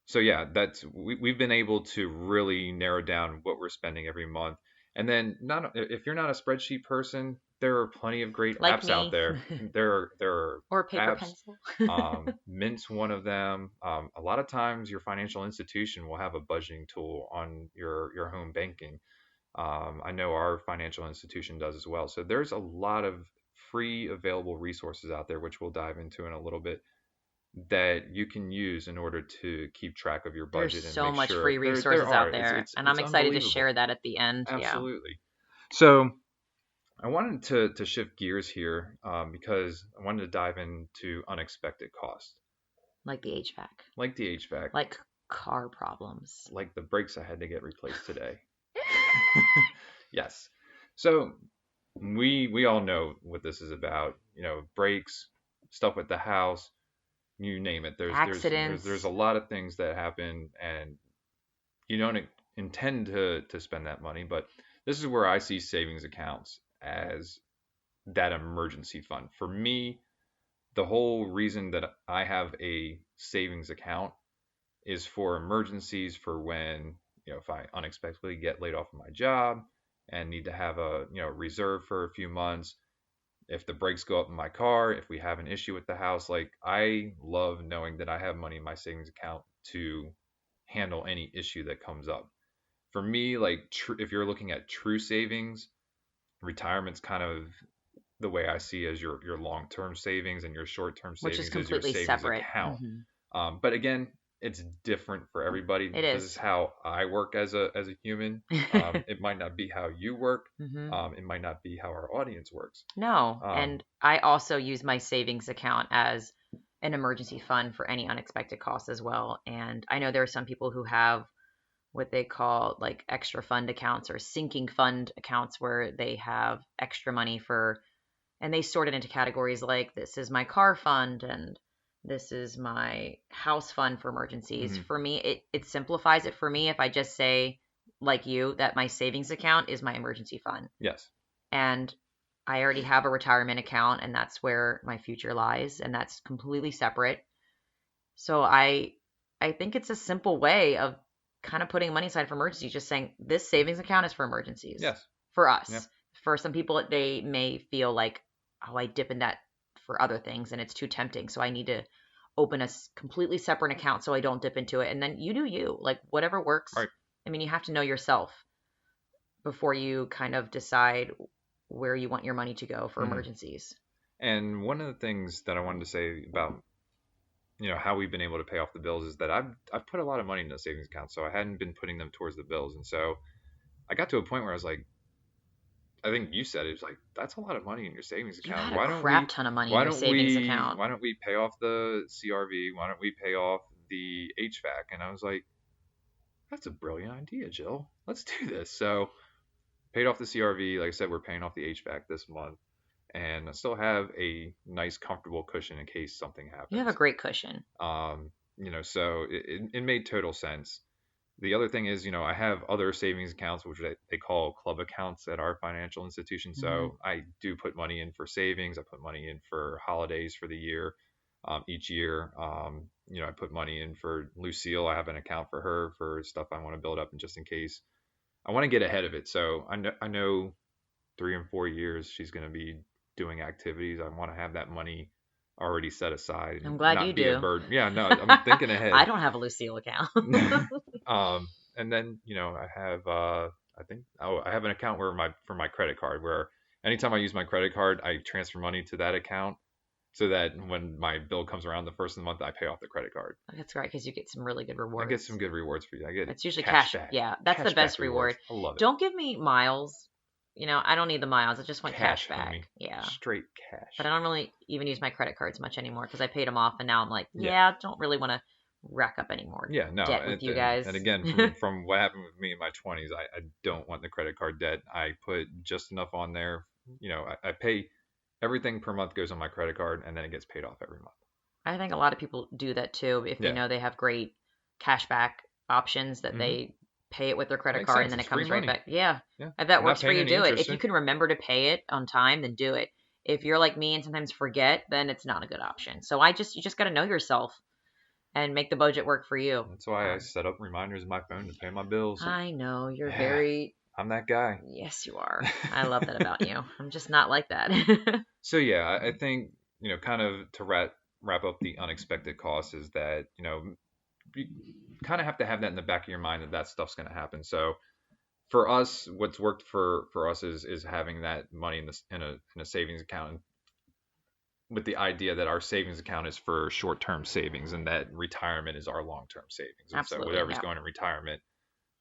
Speaker 1: so yeah, we've been able to really narrow down what we're spending every month. And then not if you're not a spreadsheet person, there are plenty of great
Speaker 2: Like
Speaker 1: apps out
Speaker 2: me.
Speaker 1: there. There are
Speaker 2: Or paper
Speaker 1: apps.
Speaker 2: pencil.
Speaker 1: Mint's one of them. A lot of times, your financial institution will have a budgeting tool on your home banking. I know our financial institution does as well. So there's a lot of free available resources out there, which we'll dive into in a little bit, that you can use in order to keep track of your
Speaker 2: There's
Speaker 1: budget and
Speaker 2: so
Speaker 1: make
Speaker 2: much
Speaker 1: sure
Speaker 2: free
Speaker 1: there
Speaker 2: resources
Speaker 1: are.
Speaker 2: out
Speaker 1: It's
Speaker 2: there,
Speaker 1: it's
Speaker 2: and I'm
Speaker 1: it's
Speaker 2: excited to
Speaker 1: unbelievable.
Speaker 2: share that at the end. Yeah.
Speaker 1: Absolutely. So I wanted to shift gears here because I wanted to dive into unexpected costs,
Speaker 2: Like the HVAC,
Speaker 1: like the HVAC,
Speaker 2: like car problems.
Speaker 1: like the brakes I had to get replaced today. Yes. So we all know what this is about. Brakes, stuff with the house, you name it. There's
Speaker 2: Accidents.
Speaker 1: a lot of things that happen, and you don't intend to spend that money. But this is where I see savings accounts as that emergency fund. For me, the whole reason that I have a savings account is for emergencies, for when, if I unexpectedly get laid off of my job and need to have a, reserve for a few months. If the brakes go up in my car, if we have an issue with the house, like I love knowing that I have money in my savings account to handle any issue that comes up. For me, like if you're looking at true savings, retirement's kind of the way I see as your long-term savings, and your short-term
Speaker 2: Which is
Speaker 1: savings is your
Speaker 2: completely
Speaker 1: savings
Speaker 2: separate.
Speaker 1: account.
Speaker 2: Hmm.
Speaker 1: But again, it's different for everybody.
Speaker 2: It
Speaker 1: This is
Speaker 2: is.
Speaker 1: how I work as a human. It might not be how you work.
Speaker 2: Hmm.
Speaker 1: It might not be how our audience works.
Speaker 2: No,
Speaker 1: Um,
Speaker 2: and I also use my savings account as an emergency fund for any unexpected costs as well. And I know there are some people who have what they call like extra fund accounts or sinking fund accounts where they have extra money for And they sort it into categories like this is my car fund and this is my house fund for emergencies.
Speaker 1: Hmm.
Speaker 2: For me, it simplifies it for me if I just say, like you, that my savings account is my emergency fund.
Speaker 1: Yes.
Speaker 2: And I already have a retirement account, and that's where my future lies, and that's completely separate. So I think it's a simple way of kind of putting money aside for emergencies, just saying this savings account is for emergencies
Speaker 1: Yes.
Speaker 2: for
Speaker 1: Yeah.
Speaker 2: us. For some people, they may feel like, oh, I dip in that for other things and it's too tempting. So I need to open a completely separate account so I don't dip into it. And then you do you, like whatever works.
Speaker 1: Right.
Speaker 2: I mean, you have to know yourself before you kind of decide where you want your money to go for
Speaker 1: Hmm.
Speaker 2: emergencies.
Speaker 1: And one of the things that I wanted to say about how we've been able to pay off the bills is that I've put a lot of money in the savings account, so I hadn't been putting them towards the bills, and so I got to a point where I was like, I think you said it was like that's a lot of money in your savings
Speaker 2: You
Speaker 1: account.
Speaker 2: got a crap ton of money in your savings account.
Speaker 1: Why don't we pay off the CRV? Why don't we pay off the HVAC? And I was like, that's a brilliant idea, Jill. Let's do this. So paid off the CRV. Like I said, we're paying off the HVAC this month, and I still have a nice, comfortable cushion in case something
Speaker 2: You have a
Speaker 1: happens.
Speaker 2: great cushion.
Speaker 1: So it made total sense. The other thing is, I have other savings accounts, which they call club accounts at our financial institution.
Speaker 2: Hmm.
Speaker 1: So I do put money in for savings. I put money in for holidays for the year, each year. I put money in for Lucille. I have an account for her for stuff I want to build up, and just in case I want to get ahead of it. So I know 3 and 4 years she's going to be doing activities. I want to have that money already set aside
Speaker 2: I'm
Speaker 1: and
Speaker 2: glad you
Speaker 1: not be a
Speaker 2: do.
Speaker 1: burden. Yeah, no, I'm thinking
Speaker 2: I
Speaker 1: ahead.
Speaker 2: don't have a Lucille account.
Speaker 1: And then I have I have an account where my for my credit card where anytime I use my credit card, I transfer money to that account so that when my bill comes around the first of the month, I pay off the credit card.
Speaker 2: That's right, because you get some really good
Speaker 1: I get some
Speaker 2: rewards.
Speaker 1: good rewards for you. I get
Speaker 2: It's usually
Speaker 1: cash
Speaker 2: cash.
Speaker 1: back,
Speaker 2: Yeah, that's the
Speaker 1: cash back
Speaker 2: best
Speaker 1: rewards.
Speaker 2: reward.
Speaker 1: I love it.
Speaker 2: Don't give me miles. I don't need the miles. I just want cash
Speaker 1: Cash,
Speaker 2: back.
Speaker 1: homie,
Speaker 2: Yeah.
Speaker 1: straight
Speaker 2: But I
Speaker 1: cash.
Speaker 2: don't really even use my credit cards much anymore because I paid them off and now I'm like,
Speaker 1: Yeah.
Speaker 2: yeah, I don't really want to rack up any more
Speaker 1: Yeah, no,
Speaker 2: debt with you guys.
Speaker 1: and again, from what happened with me in my 20s, I don't want the credit card debt. I put just enough on there. I pay everything per month goes on my credit card, and then it gets paid off every month.
Speaker 2: I think a lot of people do that too if they
Speaker 1: Yeah.
Speaker 2: know they have great cashback options that
Speaker 1: Hmm.
Speaker 2: they pay it with their credit
Speaker 1: Makes
Speaker 2: card and
Speaker 1: sense.
Speaker 2: then
Speaker 1: It's
Speaker 2: it
Speaker 1: free
Speaker 2: comes right
Speaker 1: money.
Speaker 2: back. Yeah.
Speaker 1: Yeah,
Speaker 2: If that
Speaker 1: I'm not
Speaker 2: works for
Speaker 1: paying
Speaker 2: you,
Speaker 1: any
Speaker 2: do it.
Speaker 1: interest
Speaker 2: If you
Speaker 1: in.
Speaker 2: can remember to pay it on time, then do it. If you're like me and sometimes forget, then it's not a good option. So you just got to know yourself and make the budget work for you.
Speaker 1: That's why I
Speaker 2: Um,
Speaker 1: set up reminders in my phone to pay my bills.
Speaker 2: I know you're
Speaker 1: Yeah,
Speaker 2: very,
Speaker 1: I'm that guy.
Speaker 2: yes, you are. I love that about you. I'm just not like that.
Speaker 1: So yeah, I think kind of to wrap up the unexpected costs is that you kind of have to have that in the back of your mind that that stuff's going to happen. So for us, what's worked for us is having that money in a savings account, and with the idea that our savings account is for short-term savings and that retirement is our long-term savings. And so
Speaker 2: Absolutely.
Speaker 1: whatever's
Speaker 2: Yeah.
Speaker 1: going in retirement,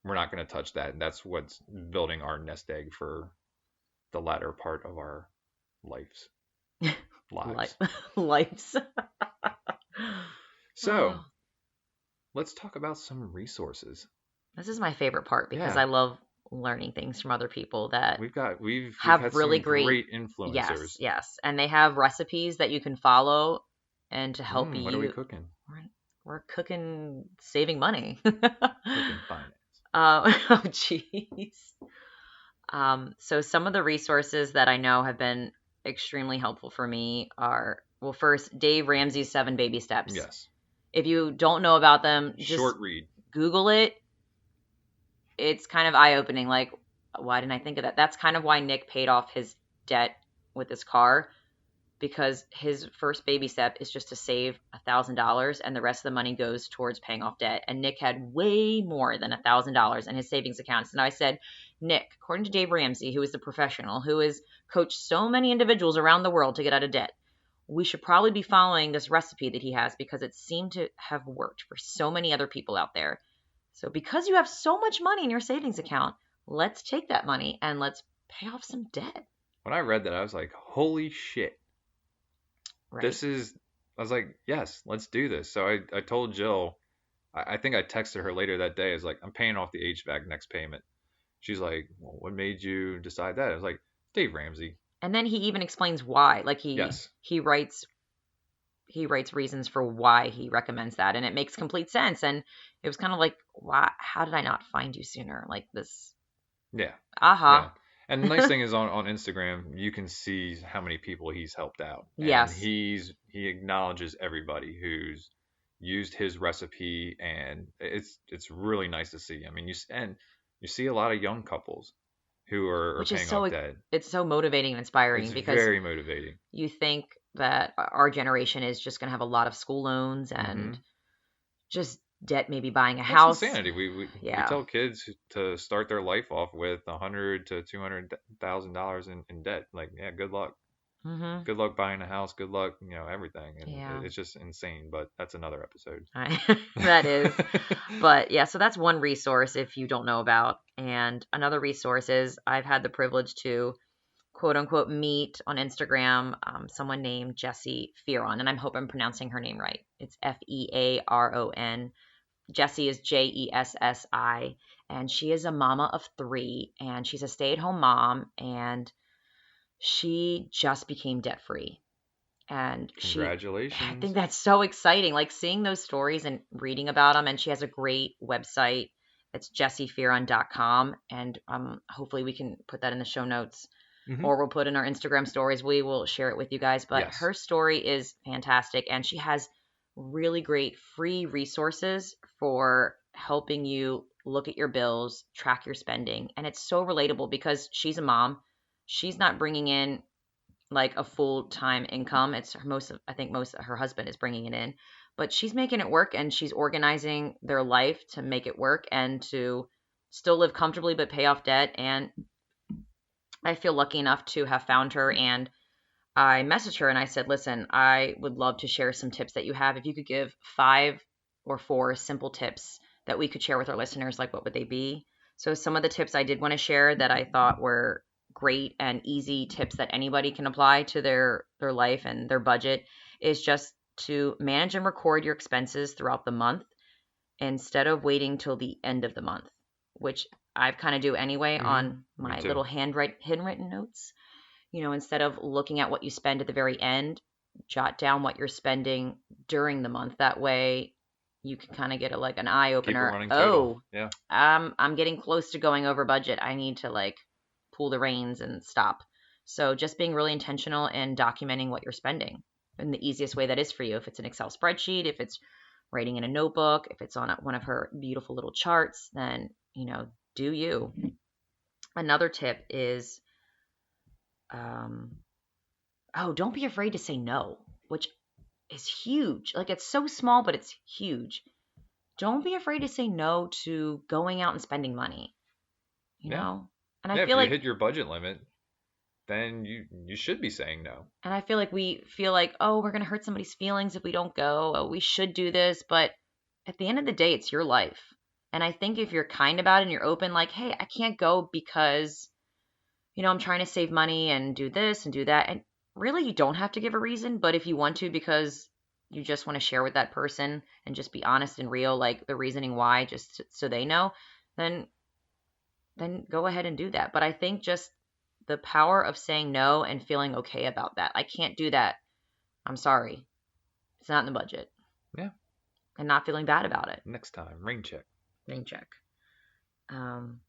Speaker 1: we're not going to touch that. And that's what's building our nest egg for the latter part of our lives
Speaker 2: Life,
Speaker 1: lives.
Speaker 2: lives.
Speaker 1: So
Speaker 2: Oh,
Speaker 1: let's talk about some resources.
Speaker 2: this is my favorite part because
Speaker 1: Yeah,
Speaker 2: I love learning things from other people that
Speaker 1: we've
Speaker 2: have
Speaker 1: had
Speaker 2: really
Speaker 1: some
Speaker 2: great,
Speaker 1: great
Speaker 2: yes,
Speaker 1: influencers.
Speaker 2: yes. And they have recipes that you can follow and to help
Speaker 1: What are we
Speaker 2: you.
Speaker 1: cooking?
Speaker 2: We're, we're cooking, saving money.
Speaker 1: Cooking finance.
Speaker 2: Oh, jeez. So some of the resources that I know have been extremely helpful for me are, well, first, Dave Ramsey's 7 Baby Steps.
Speaker 1: Yes.
Speaker 2: If you don't know about them, just
Speaker 1: Short read.
Speaker 2: Google it. It's kind of eye opening. Like, why didn't I think of that? That's kind of why Nick paid off his debt with his car because his first baby step is just to save $1,000 and the rest of the money goes towards paying off debt. And Nick had way more than $1,000 in his savings account. So now I said, Nick, according to Dave Ramsey, who is the professional, who has coached so many individuals around the world to get out of debt, we should probably be following this recipe that he has because it seemed to have worked for so many other people out there. So because you have so much money in your savings account, let's take that money and let's pay off some debt.
Speaker 1: When I read that, I was like, holy shit.
Speaker 2: Right.
Speaker 1: This is, I was like, yes, let's do this. So I told Jill, I think I texted her later that day. I was like, I'm paying off the HVAC next payment. She's like, well, what made you decide that? I was like, Dave Ramsey.
Speaker 2: And then he even explains why. Like
Speaker 1: Yes.
Speaker 2: he writes reasons for why he recommends that, and it makes complete sense. And it was kind of like, why? How did I not find you sooner? Like this,
Speaker 1: Yeah. Yeah.
Speaker 2: aha.
Speaker 1: And the nice thing is on Instagram, you can see how many people he's helped out. And
Speaker 2: Yes,
Speaker 1: he acknowledges everybody who's used his recipe, and it's really nice to see. I mean, you see a lot of young couples who are
Speaker 2: which is
Speaker 1: paying off
Speaker 2: so
Speaker 1: debt.
Speaker 2: it's so motivating and
Speaker 1: It's
Speaker 2: inspiring because
Speaker 1: very motivating.
Speaker 2: you think that our generation is just going to have a lot of school loans and
Speaker 1: Hmm.
Speaker 2: just debt, maybe buying a
Speaker 1: That's
Speaker 2: house.
Speaker 1: insanity. We
Speaker 2: Yeah.
Speaker 1: tell kids to start their life off with $100,000 to $200,000 in debt. Like, yeah, good luck.
Speaker 2: Hmm.
Speaker 1: Good luck buying a house. Good luck, everything. And
Speaker 2: Yeah.
Speaker 1: it's just insane. But that's another episode.
Speaker 2: That is. But yeah, so that's one resource if you don't know about. And another resource is I've had the privilege to quote unquote meet on Instagram someone named Jessie Fearon. And I hope I'm pronouncing her name right. It's Fearon. Jessie is Jessi. And she is a mama of three. And she's a stay at home mom. And she just became debt free. And I think
Speaker 1: Congratulations.
Speaker 2: that's so exciting, like seeing those stories and reading about them. And she has a great website. It's jessifearon.com. And hopefully we can put that in the show notes,
Speaker 1: Hmm.
Speaker 2: or we'll put in our Instagram stories. We will share it with you guys. But
Speaker 1: Yes.
Speaker 2: her story is fantastic. And she has really great free resources for helping you look at your bills, track your spending. And it's so relatable because she's a mom. She's not bringing in like a full-time income. It's I think most of her husband is bringing it in, but she's making it work and she's organizing their life to make it work and to still live comfortably but pay off debt. And I feel lucky enough to have found her, and I messaged her and I said, "Listen, I would love to share some tips that you have. If you could give 5 or 4 simple tips that we could share with our listeners, like what would they be?" So some of the tips I did want to share that I thought were great and easy tips that anybody can apply to their life and their budget is just to manage and record your expenses throughout the month instead of waiting till the end of the month, which I kind of do anyway
Speaker 1: Hmm.
Speaker 2: on
Speaker 1: Me
Speaker 2: my
Speaker 1: too.
Speaker 2: little handwritten notes. Instead of looking at what you spend at the very end, jot down what you're spending during the month. That way you can kind of get like an eye
Speaker 1: Keep a
Speaker 2: opener.
Speaker 1: running total.
Speaker 2: Oh,
Speaker 1: Yeah.
Speaker 2: I'm getting close to going over budget. I need to like pull the reins and stop. So just being really intentional and documenting what you're spending in the easiest way that is for you. If it's an Excel spreadsheet, if it's writing in a notebook, if it's on one of her beautiful little charts, then, do you. Another tip is, um, oh, don't be afraid to say no, which is huge. Like it's so small, but it's huge. Don't be afraid to say no to going out and spending money, you
Speaker 1: Yeah.
Speaker 2: know? And I
Speaker 1: Yeah.
Speaker 2: feel
Speaker 1: If you
Speaker 2: like
Speaker 1: hit your budget limit, then you should be saying no.
Speaker 2: we feel like, oh, we're going to hurt somebody's feelings if we don't go. Oh, we should do this, but at the end of the day, it's your life. And I think if you're kind about it and you're open like, "Hey, I can't go because I'm trying to save money and do this and do that." And really, you don't have to give a reason, but if you want to because you just want to share with that person and just be honest and real, like the reasoning why, just so they know, then go ahead and do that. But I think just the power of saying no and feeling okay about that. I can't do that. I'm sorry. It's not in the budget.
Speaker 1: Yeah.
Speaker 2: And not feeling bad about it.
Speaker 1: Next time, rain check.
Speaker 2: Name check. Um,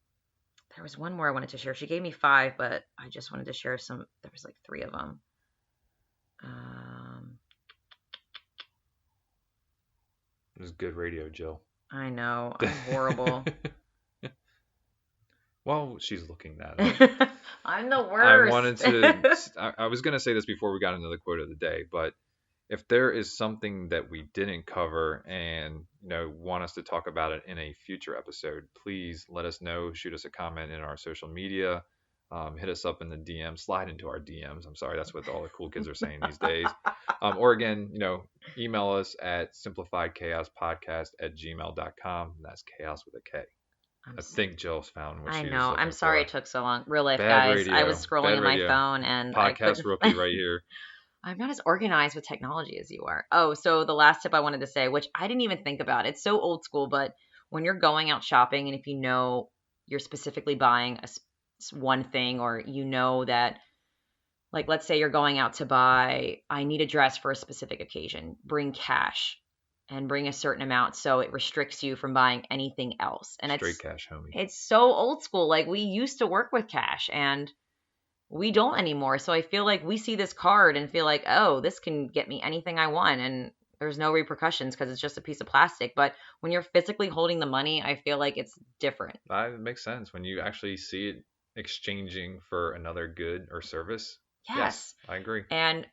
Speaker 2: there was one more I wanted to share. She gave me 5, but I just wanted to share some. There was like 3 of them. Um,
Speaker 1: It was good radio, Jill.
Speaker 2: I know. I'm horrible.
Speaker 1: Well, she's looking that up.
Speaker 2: I'm the
Speaker 1: I wanted
Speaker 2: worst.
Speaker 1: to. I was going to say this before we got into the quote of the day, but if there is something that we didn't cover and want us to talk about it in a future episode, please let us know. Shoot us a comment in our social media. Hit us up in the DM. Slide into our DMs. I'm sorry, that's what all the cool kids are saying these days. Or again, email us at simplifiedchaospodcast@gmail.com. That's chaos with a K.
Speaker 2: I'm,
Speaker 1: I think Jill's found what
Speaker 2: I
Speaker 1: she was
Speaker 2: know. I'm
Speaker 1: looking
Speaker 2: sorry it
Speaker 1: for.
Speaker 2: took so long. Real life,
Speaker 1: Bad
Speaker 2: guys. I was
Speaker 1: radio.
Speaker 2: scrolling
Speaker 1: Bad
Speaker 2: in my
Speaker 1: radio.
Speaker 2: phone and I
Speaker 1: Podcast
Speaker 2: couldn't.
Speaker 1: rookie right here.
Speaker 2: I'm not as organized with technology as you are. Oh, so the last tip I wanted to say, which I didn't even think about, it's so old school, but when you're going out shopping and if you know you're specifically buying one thing, or you know that Like, let's say you're going out to buy, I need a dress for a specific occasion. Bring cash and bring a certain amount so it restricts you from buying anything else. And
Speaker 1: Straight cash, homie.
Speaker 2: it's so old school. Like, we used to work with cash and we don't anymore. So I feel like we see this card and feel like, oh, this can get me anything I want. And there's no repercussions because it's just a piece of plastic. But when you're physically holding the money, I feel like it's different.
Speaker 1: That makes sense. When you actually see it exchanging for another good or service.
Speaker 2: Yes.
Speaker 1: I agree.
Speaker 2: And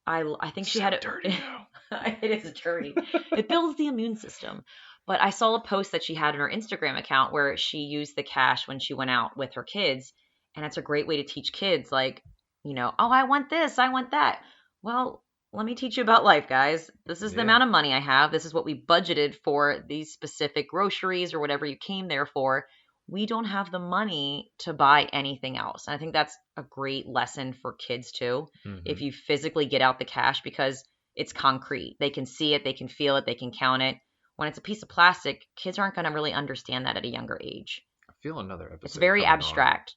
Speaker 2: I think she had it.
Speaker 1: Dirty though.
Speaker 2: It is dirty. It builds the immune system. But I saw a post that she had on her Instagram account where she used the cash when she went out with her kids. And it's a great way to teach kids, like, oh, I want this, I want that. Well, let me teach you about life, guys. This is the amount of money I have. This is what we budgeted for these specific groceries or whatever you came there for. We don't have the money to buy anything else. And I think that's a great lesson for kids too.
Speaker 1: Mm-hmm.
Speaker 2: If you physically get out the cash, because it's concrete. They can see it, they can feel it, they can count it. When it's a piece of plastic, kids aren't going to really understand that at a younger age.
Speaker 1: I feel another episode.
Speaker 2: It's very abstract.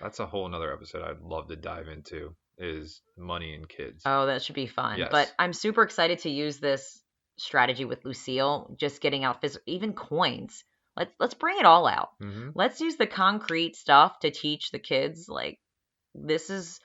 Speaker 1: That's a whole another episode I'd love to dive into, is money and kids.
Speaker 2: Oh, that should be fun.
Speaker 1: Yes.
Speaker 2: But I'm super excited to use this strategy with Lucille, just getting out even coins. Let's bring it all out.
Speaker 1: Mm-hmm.
Speaker 2: Let's use the concrete stuff to teach the kids, like, this is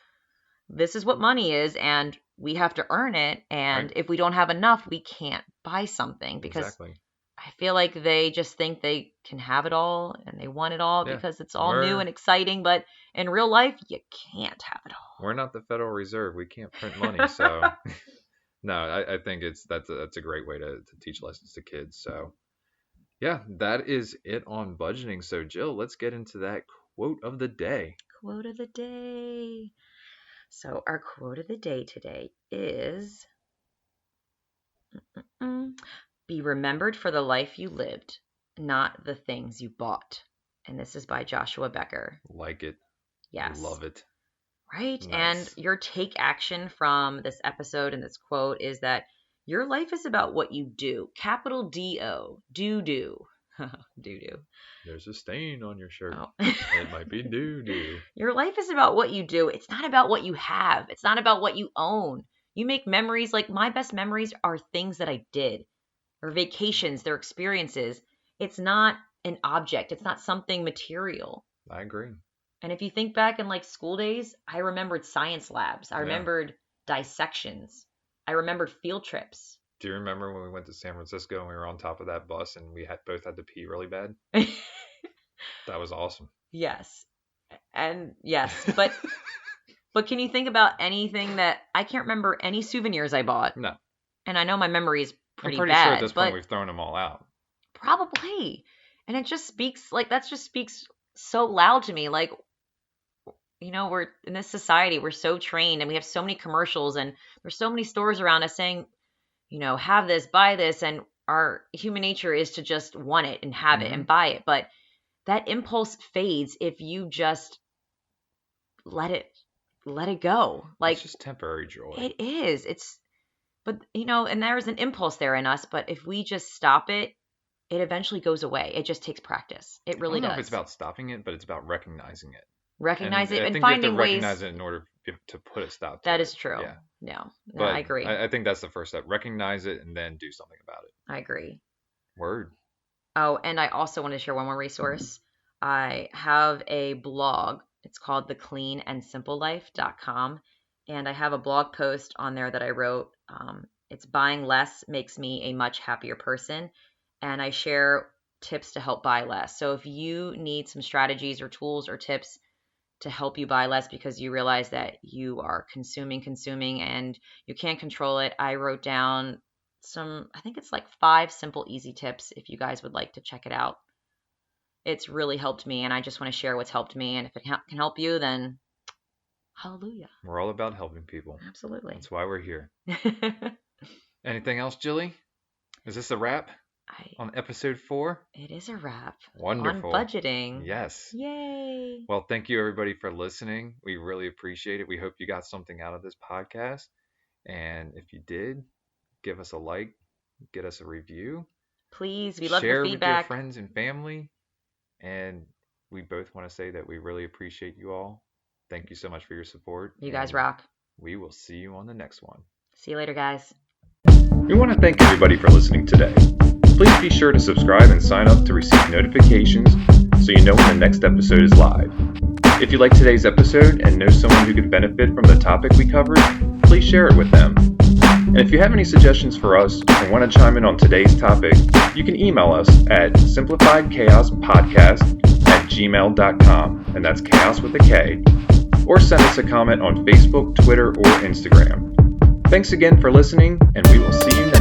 Speaker 2: what money is, and we have to earn it. And if we don't have enough, we can't buy something, because
Speaker 1: exactly.
Speaker 2: I feel like they just think they can have it all and they want it all because it's all new and exciting. But in real life, you can't have it all.
Speaker 1: We're not the Federal Reserve. We can't print money. So no, I think that's a great way to teach lessons to kids. So yeah, that is it on budgeting. So Jill, let's get into that quote of the day.
Speaker 2: Quote of the day. So our quote of the day today is, be remembered for the life you lived, not the things you bought. And this is by Joshua Becker.
Speaker 1: Like it.
Speaker 2: Yes.
Speaker 1: Love it.
Speaker 2: Right?
Speaker 1: Nice.
Speaker 2: And your take action from this episode and this quote is that your life is about what you do. Capital D-O. Do. Do.
Speaker 1: There's a stain on your shirt.
Speaker 2: Oh.
Speaker 1: It might be do.
Speaker 2: Your life is about what you do. It's not about what you have. It's not about what you own. You make memories. Like, my best memories are things that I did, or vacations, their experiences. It's not an object. It's not something material.
Speaker 1: I agree.
Speaker 2: And if you think back in like school days, I remembered science labs. I remembered dissections. I remembered field trips.
Speaker 1: Do you remember when we went to San Francisco and we were on top of that bus and we both had to pee really bad? That was awesome.
Speaker 2: Yes. And yes, but can you think about anything that I can't remember any souvenirs I bought?
Speaker 1: No.
Speaker 2: And I know my memory is pretty
Speaker 1: I'm pretty
Speaker 2: bad,
Speaker 1: sure at this
Speaker 2: but
Speaker 1: point we've thrown them all out.
Speaker 2: Probably. And it just speaks so loud to me. Like, we're in this society, we're so trained, and we have so many commercials, and there's so many stores around us saying, have this, buy this, and our human nature is to just want it and have it and buy it. But that impulse fades if you just let it go. Like,
Speaker 1: it's just temporary joy.
Speaker 2: It is. But and there's an impulse there in us, but if we just stop it, it eventually goes away. It just takes practice. It really does.
Speaker 1: I don't know if it's about stopping it, but it's about recognizing it.
Speaker 2: Recognize it and
Speaker 1: think
Speaker 2: finding
Speaker 1: you have to
Speaker 2: ways.
Speaker 1: recognize it in order to put a stop to
Speaker 2: That
Speaker 1: it.
Speaker 2: is true.
Speaker 1: Yeah.
Speaker 2: No,
Speaker 1: But
Speaker 2: I agree.
Speaker 1: I think that's the first step. Recognize it and then do something about it.
Speaker 2: I agree.
Speaker 1: Word.
Speaker 2: Oh, and I also want to share one more resource. I have a blog. It's called thecleanandsimplelife.com. And I have a blog post on there that I wrote. It's buying less makes me a much happier person. And I share tips to help buy less. So if you need some strategies or tools or tips to help you buy less because you realize that you are consuming, and you can't control it, I wrote down I think it's like 5 simple, easy tips if you guys would like to check it out. It's really helped me, and I just want to share what's helped me. And if it can help you, then hallelujah.
Speaker 1: We're all about helping people.
Speaker 2: Absolutely.
Speaker 1: That's why we're here. Anything else, Jilly? Is this a wrap on episode 4?
Speaker 2: It is a wrap.
Speaker 1: Wonderful.
Speaker 2: On budgeting.
Speaker 1: Yes.
Speaker 2: Yay.
Speaker 1: Well, thank you everybody for listening. We really appreciate it. We hope you got something out of this podcast. And if you did, give us a like, get us a review.
Speaker 2: Please, we love
Speaker 1: your
Speaker 2: feedback.
Speaker 1: Share with your friends and family. And we both want to say that we really appreciate you all. Thank you so much for your support.
Speaker 2: You guys rock.
Speaker 1: We will see you on the next one.
Speaker 2: See you later, guys.
Speaker 1: We want to thank everybody for listening today. Please be sure to subscribe and sign up to receive notifications so you know when the next episode is live. If you like today's episode and know someone who could benefit from the topic we covered, please share it with them. And if you have any suggestions for us or want to chime in on today's topic, you can email us at simplifiedchaospodcast@gmail.com, and that's chaos with a K, or send us a comment on Facebook, Twitter, or Instagram. Thanks again for listening, and we will see you next time.